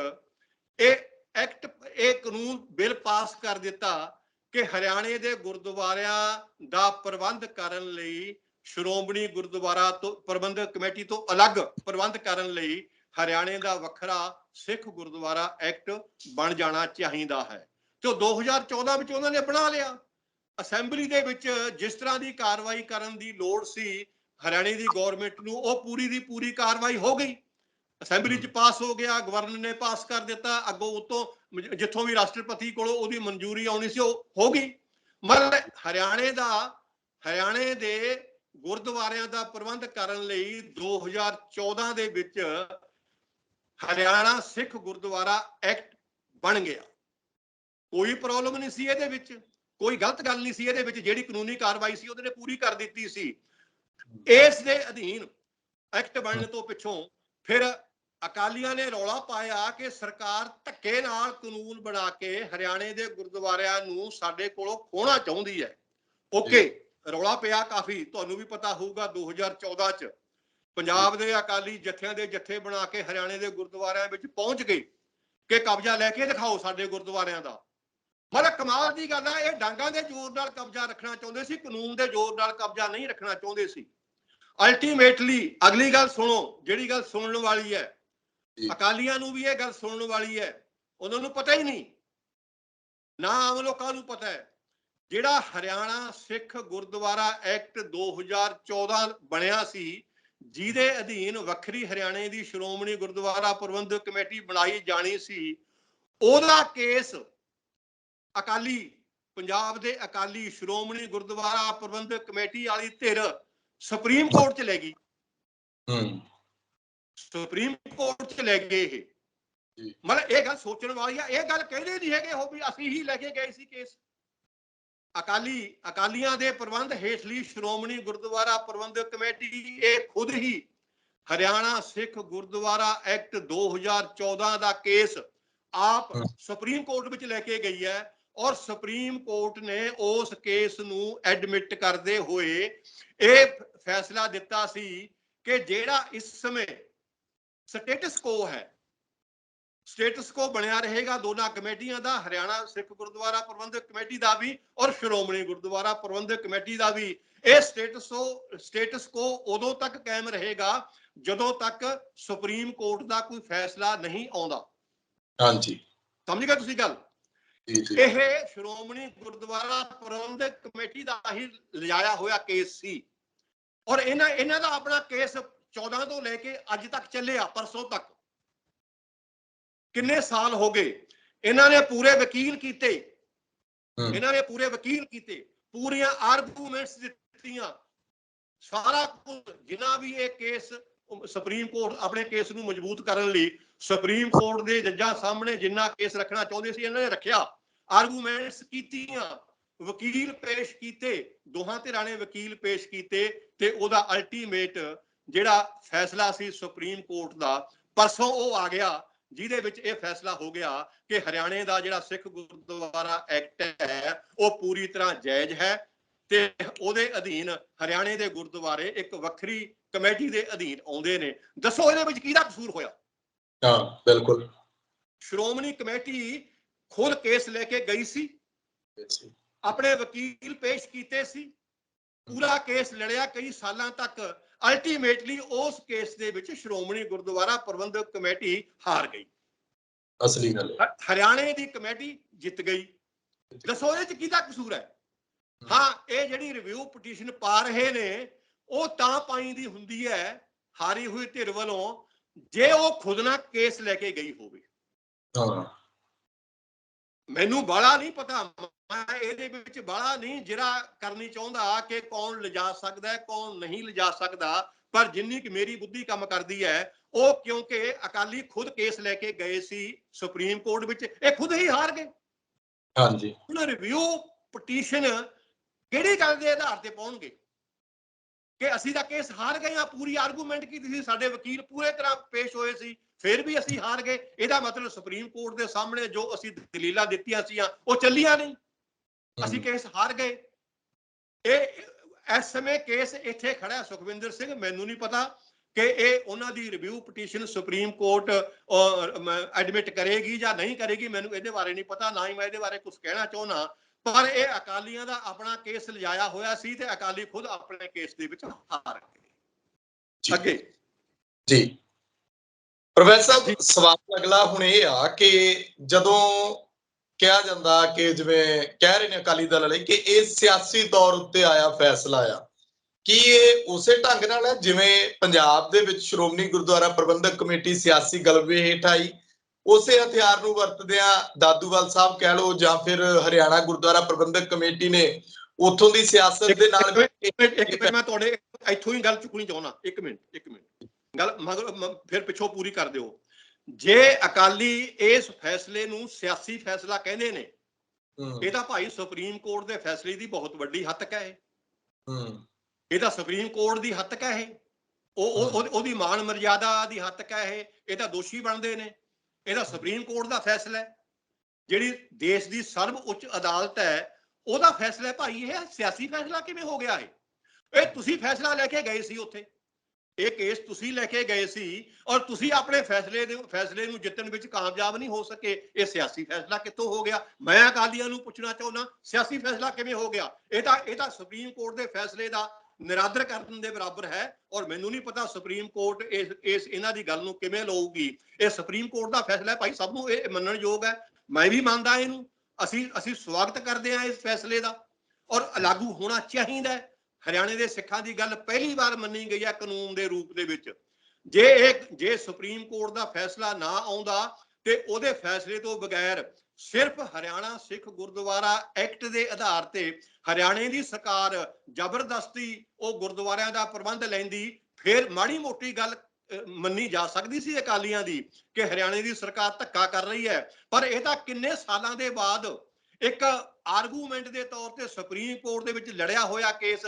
ਇਹ ਐਕਟ, ਇਹ ਕਾਨੂੰਨ ਬਿੱਲ ਪਾਸ ਕਰ ਦਿੱਤਾ ਕਿ ਹਰਿਆਣੇ ਦੇ ਗੁਰਦੁਆਰਿਆਂ ਦਾ ਪ੍ਰਬੰਧ ਕਰਨ ਲਈ ਸ਼੍ਰੋਮਣੀ ਗੁਰਦੁਆਰਾ ਤੋਂ ਪ੍ਰਬੰਧਕ ਕਮੇਟੀ ਤੋਂ ਅਲੱਗ ਪ੍ਰਬੰਧ ਕਰਨ ਲਈ ਹਰਿਆਣੇ ਦਾ ਵੱਖਰਾ ਸਿੱਖ ਗੁਰਦੁਆਰਾ ਐਕਟ ਬਣ ਜਾਣਾ ਚਾਹੀਦਾ ਹੈ। ਤੇ 2014 ਵਿੱਚ ਉਹਨਾਂ ਨੇ ਬਣਾ ਲਿਆ। ਅਸੈਂਬਲੀ ਦੇ ਵਿੱਚ ਜਿਸ ਤਰ੍ਹਾਂ ਦੀ ਕਾਰਵਾਈ ਕਰਨ ਦੀ ਲੋੜ ਸੀ ਹਰਿਆਣੇ ਦੀ ਗਵਰਨਮੈਂਟ ਨੂੰ, ਉਹ ਪੂਰੀ ਦੀ ਪੂਰੀ ਕਾਰਵਾਈ ਹੋ ਗਈ। ਅਸੈਂਬਲੀ 'ਚ ਪਾਸ ਹੋ ਗਿਆ, ਗਵਰਨਰ ਨੇ ਪਾਸ ਕਰ ਦਿੱਤਾ, ਅੱਗੋਂ ਉਤੋਂ ਜਿੱਥੋਂ ਵੀ ਰਾਸ਼ਟਰਪਤੀ ਕੋਲੋਂ ਉਹਦੀ ਮਨਜ਼ੂਰੀ ਆਉਣੀ ਸੀ ਉਹ ਹੋ ਗਈ। ਮਤਲਬ ਹਰਿਆਣੇ ਦੇ ਗੁਰਦੁਆਰਿਆਂ ਦਾ ਪ੍ਰਬੰਧ ਕਰਨ ਲਈ 2014 ਦੇ ਵਿੱਚ ਹਰਿਆਣਾ ਸਿੱਖ ਗੁਰਦੁਆਰਾ ਐਕਟ ਬਣ ਗਿਆ। ਕੋਈ ਪ੍ਰੋਬਲਮ ਨਹੀਂ ਸੀ ਇਹਦੇ ਵਿੱਚ, ਕੋਈ ਗਲਤ ਗੱਲ ਨਹੀਂ ਸੀ ਇਹਦੇ ਵਿੱਚ। ਜਿਹੜੀ ਕਾਨੂੰਨੀ ਕਾਰਵਾਈ ਸੀ ਉਹਦੇ ਨੇ ਪੂਰੀ ਕਰ ਦਿੱਤੀ ਸੀ। ਇਸ ਦੇ ਅਧੀਨ ਐਕਟ ਬਣਨ ਤੋਂ ਪਿੱਛੋਂ ਫਿਰ ਅਕਾਲੀਆਂ ਨੇ ਰੌਲਾ ਪਾਇਆ ਕਿ ਸਰਕਾਰ ਧੱਕੇ ਨਾਲ ਕਾਨੂੰਨ ਬਣਾ ਕੇ ਹਰਿਆਣੇ ਦੇ ਗੁਰਦੁਆਰਿਆਂ ਨੂੰ ਸਾਡੇ ਕੋਲੋਂ ਖੋਹਣਾ ਚਾਹੁੰਦੀ ਹੈ। ਓਕੇ, ਰੌਲਾ ਪਿਆ ਕਾਫੀ, ਤੁਹਾਨੂੰ ਵੀ ਪਤਾ ਹੋਊਗਾ। 2014 ਚ ਪੰਜਾਬ ਦੇ ਅਕਾਲੀ ਜਥਿਆਂ ਦੇ ਜਥੇ ਬਣਾ ਕੇ ਹਰਿਆਣੇ ਦੇ ਗੁਰਦੁਆਰਿਆਂ ਵਿੱਚ ਪਹੁੰਚ ਗਏ ਕਿ ਕਬਜ਼ਾ ਲੈ ਕੇ ਦਿਖਾਓ ਸਾਡੇ ਗੁਰਦੁਆਰਿਆਂ ਦਾ। ਮਤਲਬ ਕਮਾਲ ਦੀ ਗੱਲ ਹੈ, ਇਹ ਡਾਂਗਾਂ ਦੇ ਜ਼ੋਰ ਨਾਲ ਕਬਜ਼ਾ ਰੱਖਣਾ ਚਾਹੁੰਦੇ ਸੀ, ਕਾਨੂੰਨ ਦੇ ਜ਼ੋਰ ਨਾਲ ਕਬਜ਼ਾ ਨਹੀਂ ਰੱਖਣਾ ਚਾਹੁੰਦੇ ਸੀ। ਅਲਟੀਮੇਟਲੀ ਅਗਲੀ ਗੱਲ ਸੁਣੋ, ਜਿਹੜੀ ਗੱਲ ਸੁਣਨ ਵਾਲੀ ਹੈ, ਜੀ। ਅਕਾਲੀਆਂ ਨੂੰ ਵੀ ਇਹ ਗੱਲ ਸੁਣਨ ਵਾਲੀ ਹੈ, ਉਹਨਾਂ ਨੂੰ ਪਤਾ ਹੀ ਨਹੀਂ, ਨਾ ਆਮ ਲੋਕਾਂ ਨੂੰ ਪਤਾ ਹੈ। ਜਿਹੜਾ ਹਰਿਆਣਾ ਸਿੱਖ ਗੁਰਦੁਆਰਾ ਐਕਟ 2014 ਬਣਿਆ ਸੀ, ਜਿਹਦੇ ਅਧੀਨ ਵੱਖਰੀ ਹਰਿਆਣੇ ਦੀ ਸ਼੍ਰੋਮਣੀ ਗੁਰਦੁਆਰਾ ਪ੍ਰਬੰਧਕ ਕਮੇਟੀ ਬਣਾਈ ਜਾਣੀ ਸੀ, ਉਹਦਾ ਕੇਸ ਅਕਾਲੀ, ਪੰਜਾਬ ਦੇ ਅਕਾਲੀ ਸ਼੍ਰੋਮਣੀ ਗੁਰਦੁਆਰਾ ਪ੍ਰਬੰਧਕ ਕਮੇਟੀ ਵਾਲੀ ਧਿਰ ਸੁਪਰੀਮ ਕੋਰਟ ਚ ਲੈ ਗਈ। ਸੁਪਰੀਮ ਕੋਰਟ ਚ ਲੈ ਗਏ ਇਹ। ਮਤਲਬ ਇਹ ਗੱਲ ਸੋਚਣ ਵਾਲੀ ਆ। ਇਹ ਗੱਲ ਕਹਿੰਦੇ ਨਹੀਂ ਹੈਗੇ ਉਹ ਵੀ ਅਸੀਂ ਹੀ ਲੈ ਕੇ ਗਏ ਸੀ ਕੇਸ। ਅਕਾਲੀਆਂ ਦੇ ਪ੍ਰਬੰਧ ਹੇਠਲੀ ਸ਼੍ਰੋਮਣੀ ਗੁਰਦੁਆਰਾ ਪ੍ਰਬੰਧਕ ਕਮੇਟੀ ਇਹ ਖੁਦ ਹੀ ਹਰਿਆਣਾ ਸਿੱਖ ਗੁਰਦੁਆਰਾ ਐਕਟ 2014 ਦਾ ਕੇਸ ਆਪ ਸੁਪਰੀਮ ਕੋਰਟ ਵਿੱਚ ਲੈ ਕੇ ਗਈ ਹੈ, ਔਰ ਸੁਪਰੀਮ ਕੋਰਟ ਨੇ ਉਸ ਕੇਸ ਨੂੰ ਐਡਮਿਟ ਕਰਦੇ ਹੋਏ ਇਹ ਫੈਸਲਾ ਦਿੱਤਾ ਸੀ ਕਿ ਜਿਹੜਾ ਇਸ ਸਮੇਂ ਸਟੇਟਸ ਕੋ ਹੈ, ਸਟੇਟਸ ਕੋ ਬਣਿਆ ਰਹੇਗਾ ਦੋਨਾਂ ਕਮੇਟੀਆਂ ਦਾ, ਹਰਿਆਣਾ ਸਿੱਖ ਗੁਰਦੁਆਰਾ ਪ੍ਰਬੰਧਕ ਕਮੇਟੀ ਦਾ ਵੀ ਔਰ ਸ਼੍ਰੋਮਣੀ ਗੁਰਦੁਆਰਾ ਪ੍ਰਬੰਧਕ ਕਮੇਟੀ ਦਾ ਵੀ। ਇਹ ਸਟੇਟਸ ਕੋ ਉਦੋਂ ਤੱਕ ਕਾਇਮ ਰਹੇਗਾ ਜਦੋਂ ਤੱਕ ਸੁਪਰੀਮ ਕੋਰਟ ਦਾ ਕੋਈ ਫੈਸਲਾ ਨਹੀਂ ਆਉਂਦਾ। ਹਾਂਜੀ, ਸਮਝ ਗਏ ਤੁਸੀਂ ਗੱਲ? ਇਹ ਸ਼੍ਰੋਮਣੀ ਗੁਰਦੁਆਰਾ ਪ੍ਰਬੰਧਕ ਕਮੇਟੀ ਦਾ ਹੀ ਲਿਜਾਇਆ ਹੋਇਆ ਕੇਸ ਸੀ, ਔਰ ਇਹਨਾਂ ਦਾ ਆਪਣਾ ਕੇਸ 14 ਤੋਂ ਲੈ ਕੇ ਅੱਜ ਤੱਕ ਚੱਲਿਆ, ਪਰਸੋਂ ਤੱਕ। ਕਿੰਨੇ ਸਾਲ ਹੋ ਗਏ? ਇਹਨਾਂ ਨੇ ਪੂਰੇ ਵਕੀਲ ਕੀਤੇ, ਪੂਰੀਆਂ ਆਰਗੂਮੈਂਟਸ ਦਿੱਤੀਆਂ, ਸਾਰਾ ਕੁਝ। ਜਿੰਨਾ ਵੀ ਇਹ ਕੇਸ ਸੁਪਰੀਮ ਕੋਰਟ ਆਪਣੇ ਕੇਸ ਨੂੰ ਮਜ਼ਬੂਤ ਕਰਨ ਲਈ ਸੁਪਰੀਮ ਕੋਰਟ ਦੇ ਜੱਜਾਂ ਸਾਹਮਣੇ ਜਿੰਨਾ ਕੇਸ ਰੱਖਣਾ ਚਾਹੁੰਦੇ ਸੀ, ਇਹਨਾਂ ਨੇ ਰੱਖਿਆ, ਆਰਗੂਮੈਂਟਸ ਕੀਤੀਆਂ, ਵਕੀਲ ਪੇਸ਼ ਕੀਤੇ, ਦੋਹਾਂ ਧਿਰਾਂ ਨੇ ਵਕੀਲ ਪੇਸ਼ ਕੀਤੇ, ਤੇ ਉਹਦਾ ਅਲਟੀਮੇਟ ਜਿਹੜਾ ਫੈਸਲਾ ਸੀ ਸੁਪਰੀਮ ਕੋਰਟ ਦਾ, ਪਰਸੋਂ ਉਹ ਆ ਗਿਆ, ਜਿਹਦੇ ਵਿੱਚ ਇਹ ਫੈਸਲਾ ਹੋ ਗਿਆ ਕਿ ਹਰਿਆਣੇ ਦਾ ਜਿਹੜਾ ਸਿੱਖ ਗੁਰਦੁਆਰਾ ਐਕਟ ਹੈ ਉਹ ਪੂਰੀ ਤਰ੍ਹਾਂ ਜਾਇਜ਼ ਹੈ, ਤੇ ਉਹਦੇ ਅਧੀਨ ਹਰਿਆਣੇ ਦੇ ਗੁਰਦੁਆਰੇ ਇੱਕ ਵੱਖਰੀ ਕਮੇਟੀ ਦੇ ਅਧੀਨ ਆਉਂਦੇ ਨੇ। ਦੱਸੋ ਇਹਦੇ ਵਿੱਚ ਕਿਹਦਾ ਕਸੂਰ ਹੋਇਆ? ਹਾਂ, ਬਿਲਕੁਲ। ਸ਼੍ਰੋਮਣੀ ਕਮੇਟੀ ਖੁਦ ਕੇਸ ਲੈ ਕੇ ਗਈ ਸੀ, ਆਪਣੇ ਵਕੀਲ ਪੇਸ਼ ਕੀਤੇ ਸੀ, ਪੂਰਾ ਕੇਸ ਲੜਿਆ ਕਈ ਸਾਲਾਂ ਤੱਕ। ਅਲਟੀਮੇਟਲੀ ਉਸ ਕੇਸ ਦੇ ਵਿੱਚ ਸ਼੍ਰੋਮਣੀ ਗੁਰਦੁਆਰਾ ਪ੍ਰਬੰਧਕ ਕਮੇਟੀ ਹਾਰ ਗਈ। ਅਸਲੀ ਗੱਲ ਹਰਿਆਣੇ ਦੀ ਕਮੇਟੀ ਜਿੱਤ ਗਈ। ਦੱਸੋ ਇਹਦੇ ਚ ਕਿਹਦਾ ਕਸੂਰ ਹੈ? ਹਾਂ, ਇਹ ਜਿਹੜੀ ਰਿਵਿਊ ਪਟੀਸ਼ਨ ਪਾ ਰਹੇ ਨੇ ਉਹ ਤਾਂ ਪਾਈ ਦੀ ਹੁੰਦੀ ਹੈ ਹਾਰੀ ਹੋਈ ਧਿਰ ਵੱਲੋਂ ਜੇ ਉਹ ਖੁਦ ਨਾ ਕੇਸ ਲੈ ਕੇ ਗਈ ਹੋਵੇ। ਮੈਨੂੰ ਬਾਹਲਾ ਨਹੀਂ ਪਤਾ, ਮੈਂ ਇਹਦੇ ਵਿੱਚ ਬਾਹਲਾ ਨਹੀਂ ਜਿਹੜਾ ਕਰਨੀ ਚਾਹੁੰਦਾ ਕਿ ਕੌਣ ਲਿਜਾ ਸਕਦਾ ਹੈ ਕੌਣ ਨਹੀਂ ਲਿਜਾ ਸਕਦਾ, ਪਰ ਜਿੰਨੀ ਕਿ ਮੇਰੀ ਬੁੱਧੀ ਕੰਮ ਕਰਦੀ ਹੈ ਉਹ, ਕਿਉਂਕਿ ਅਕਾਲੀ ਖੁਦ ਕੇਸ ਲੈ ਕੇ ਗਏ ਸੀ ਸੁਪਰੀਮ ਕੋਰਟ ਵਿੱਚ, ਇਹ ਖੁਦ ਹੀ ਹਾਰ ਗਏ। ਹਾਂਜੀ, ਹੁਣ ਰਿਵਿਊ ਪਟੀਸ਼ਨ ਕਿਹੜੀ ਗੱਲ ਦੇ ਆਧਾਰ ਤੇ ਪਾਉਣਗੇ ਕਿ ਅਸੀਂ ਤਾਂ ਕੇਸ ਹਾਰ ਗਏ ਆ? ਪੂਰੀ ਆਰਗੂਮੈਂਟ ਕੀਤੀ ਸੀ, ਸਾਡੇ ਵਕੀਲ ਪੂਰੇ ਤਰ੍ਹਾਂ ਪੇਸ਼ ਹੋਏ ਸੀ, ਫਿਰ ਵੀ ਅਸੀਂ ਹਾਰ ਗਏ। ਇਹਦਾ ਮਤਲਬ ਸੁਪਰੀਮ ਕੋਰਟ ਦੇ ਸਾਹਮਣੇ ਜੋ ਅਸੀਂ ਦਲੀਲਾਂ ਦਿੱਤੀਆਂ ਸੀ ਉਹ ਚੱਲੀਆਂ ਨਹੀਂ, ਅਸੀਂ ਕੇਸ ਹਾਰ ਗਏ। ਇਹ ਇਸ ਸਮੇਂ ਕੇਸ ਇੱਥੇ ਖੜਾ ਸੁਖਵਿੰਦਰ ਸਿੰਘ, ਮੈਨੂੰ ਨਹੀਂ ਪਤਾ ਕਿ ਇਹ ਉਹਨਾਂ ਦੀ review petition supreme court admit ਕਰੇਗੀ ਜਾਂ ਨਹੀਂ ਕਰੇਗੀ, ਮੈਨੂੰ ਇਹਦੇ ਬਾਰੇ ਨਹੀਂ ਪਤਾ, ਨਾ ਹੀ ਮੈਂ ਇਹਦੇ ਬਾਰੇ ਕੁਝ ਕਹਿਣਾ ਚਾਹੁੰਦਾ। ਪਰ ਇਹ ਅਕਾਲੀਆਂ ਦਾ ਆਪਣਾ ਕੇਸ ਲਿਜਾਇਆ ਹੋਇਆ ਸੀ ਤੇ ਅਕਾਲੀ ਖੁਦ ਆਪਣੇ ਕੇਸ ਦੇ ਵਿੱਚ ਹਾਰ ਗਏ। ਅੱਗੇ ਜੀ ਪ੍ਰੋਫੈਸਰ ਸਾਹਿਬ, ਸਵਾਲ ਅਗਲਾ ਹੁਣ ਇਹ ਆ ਕਿ ਜਦੋਂ ਕਿਹਾ ਜਾਂਦਾ ਕਿ ਜਿਵੇਂ ਕਹਿ ਰਹੇ ਨੇ ਅਕਾਲੀ ਦਲ ਵਾਲੇ ਕਿ ਇਹ ਸਿਆਸੀ ਤੌਰ ਉੱਤੇ ਆਇਆ ਫੈਸਲਾ ਆ, ਕੀ ਇਹ ਉਸੇ ਢੰਗ ਨਾਲ ਹੈ ਜਿਵੇਂ ਪੰਜਾਬ ਦੇ ਵਿੱਚ ਸ਼੍ਰੋਮਣੀ ਗੁਰਦੁਆਰਾ ਪ੍ਰਬੰਧਕ ਕਮੇਟੀ ਸਿਆਸੀ ਗਲਬੇ ਹੇਠ ਆਈ, ਉਸੇ ਹਥਿਆਰ ਨੂੰ ਵਰਤਦਿਆਂ ਦਾਦੂਵਾਲ ਸਾਹਿਬ ਕਹਿ ਲਓ ਜਾਂ ਫਿਰ ਹਰਿਆਣਾ ਗੁਰਦੁਆਰਾ ਪ੍ਰਬੰਧਕ ਕਮੇਟੀ ਨੇ ਉੱਥੋਂ ਦੀ ਸਿਆਸਤ ਦੇ ਨਾਲ ਮੈਂ ਤੁਹਾਡੇ ਇੱਥੋਂ ਹੀ ਗੱਲ ਚੁੱਕਣੀ ਚਾਹੁੰਦਾ। ਇੱਕ ਮਿੰਟ ਗੱਲ ਮਗਰ ਫਿਰ ਪਿੱਛੋਂ ਪੂਰੀ ਕਰ ਦਿਓ। ਜੇ ਅਕਾਲੀ ਇਸ ਫੈਸਲੇ ਨੂੰ ਸਿਆਸੀ ਫੈਸਲਾ ਕਹਿੰਦੇ ਨੇ, ਇਹ ਤਾਂ ਭਾਈ ਸੁਪਰੀਮ ਕੋਰਟ ਦੇ ਫੈਸਲੇ ਦੀ ਬਹੁਤ ਵੱਡੀ ਹੱਤਕ ਹੈ। ਇਹ ਤਾਂ ਸੁਪਰੀਮ ਕੋਰਟ ਦੀ ਹੱਤਕ ਹੈ, ਉਹਦੀ ਮਾਨ ਮਰਿਆਦਾ ਦੀ ਹੱਤਕ ਹੈ। ਇਹ ਤਾਂ ਦੋਸ਼ੀ ਬਣਦੇ ਨੇ। ਇਹਦਾ ਸੁਪਰੀਮ ਕੋਰਟ ਦਾ ਫੈਸਲਾ ਹੈ, ਜਿਹੜੀ ਦੇਸ਼ ਦੀ ਸਰਵ ਉੱਚ ਅਦਾਲਤ ਹੈ, ਉਹਦਾ ਫੈਸਲਾ ਭਾਈ। ਇਹ ਸਿਆਸੀ ਫੈਸਲਾ ਕਿਵੇਂ ਹੋ ਗਿਆ? ਇਹ ਤੁਸੀਂ ਫੈਸਲਾ ਲੈ ਕੇ ਗਏ ਸੀ ਉੱਥੇ, ਇਹ ਕੇਸ ਤੁਸੀਂ ਲੈ ਕੇ ਗਏ ਸੀ ਔਰ ਤੁਸੀਂ ਆਪਣੇ ਫੈਸਲੇ ਨੂੰ ਜਿੱਤਣ ਵਿੱਚ ਕਾਮਯਾਬ ਨਹੀਂ ਹੋ ਸਕੇ। ਇਹ ਸਿਆਸੀ ਫੈਸਲਾ ਕਿੱਥੋਂ ਹੋ ਗਿਆ? ਮੈਂ ਅਕਾਲੀਆਂ ਨੂੰ ਪੁੱਛਣਾ ਚਾਹੁੰਦਾ, ਸਿਆਸੀ ਫੈਸਲਾ ਕਿਵੇਂ ਹੋ ਗਿਆ? ਇਹ ਤਾਂ ਸੁਪਰੀਮ ਕੋਰਟ ਦੇ ਫੈਸਲੇ ਦਾ ਨਿਰਾਦਰ ਕਰਨ ਦੇ ਬਰਾਬਰ ਹੈ। ਔਰ ਮੈਨੂੰ ਨਹੀਂ ਪਤਾ ਸੁਪਰੀਮ ਕੋਰਟ ਇਸ ਇਹਨਾਂ ਦੀ ਗੱਲ ਨੂੰ ਕਿਵੇਂ ਲਊਗੀ। ਇਹ ਸੁਪਰੀਮ ਕੋਰਟ ਦਾ ਫੈਸਲਾ ਹੈ ਭਾਈ, ਸਭ ਨੂੰ ਇਹ ਮੰਨਣਯੋਗ ਹੈ। ਮੈਂ ਵੀ ਮੰਨਦਾ ਇਹਨੂੰ, ਅਸੀਂ ਸਵਾਗਤ ਕਰਦੇ ਹਾਂ ਇਸ ਫੈਸਲੇ ਦਾ, ਔਰ ਲਾਗੂ ਹੋਣਾ ਚਾਹੀਦਾ ਹੈ। ਹਰਿਆਣੇ ਦੇ ਸਿੱਖਾਂ ਦੀ ਗੱਲ ਪਹਿਲੀ ਵਾਰ ਮੰਨੀ ਗਈ ਹੈ ਕਾਨੂੰਨ ਦੇ ਰੂਪ ਦੇ ਵਿੱਚ। ਜੇ ਸੁਪਰੀਮ ਕੋਰਟ ਦਾ ਫੈਸਲਾ ਨਾ ਆਉਂਦਾ ਤੇ ਉਹਦੇ ਫੈਸਲੇ ਤੋਂ ਬਗੈਰ ਸਿਰਫ ਹਰਿਆਣਾ ਸਿੱਖ ਗੁਰਦੁਆਰਾ ਐਕਟ ਦੇ ਆਧਾਰ ਤੇ ਹਰਿਆਣੇ ਦੀ ਸਰਕਾਰ ਜ਼ਬਰਦਸਤੀ ਉਹ ਗੁਰਦੁਆਰਿਆਂ ਦਾ ਪ੍ਰਬੰਧ ਲੈਂਦੀ, ਫਿਰ ਮਾੜੀ ਮੋਟੀ ਗੱਲ ਮੰਨੀ ਜਾ ਸਕਦੀ ਸੀ ਅਕਾਲੀਆਂ ਦੀ ਕਿ ਹਰਿਆਣੇ ਦੀ ਸਰਕਾਰ ਧੱਕਾ ਕਰ ਰਹੀ ਹੈ। ਪਰ ਇਹ ਤਾਂ ਕਿੰਨੇ ਸਾਲਾਂ ਦੇ ਬਾਅਦ ਇੱਕ ਆਰਗੂਮੈਂਟ ਦੇ ਤੌਰ ਤੇ ਸੁਪਰੀਮ ਕੋਰਟ ਦੇ ਵਿੱਚ ਲੜਿਆ ਹੋਇਆ ਕੇਸ,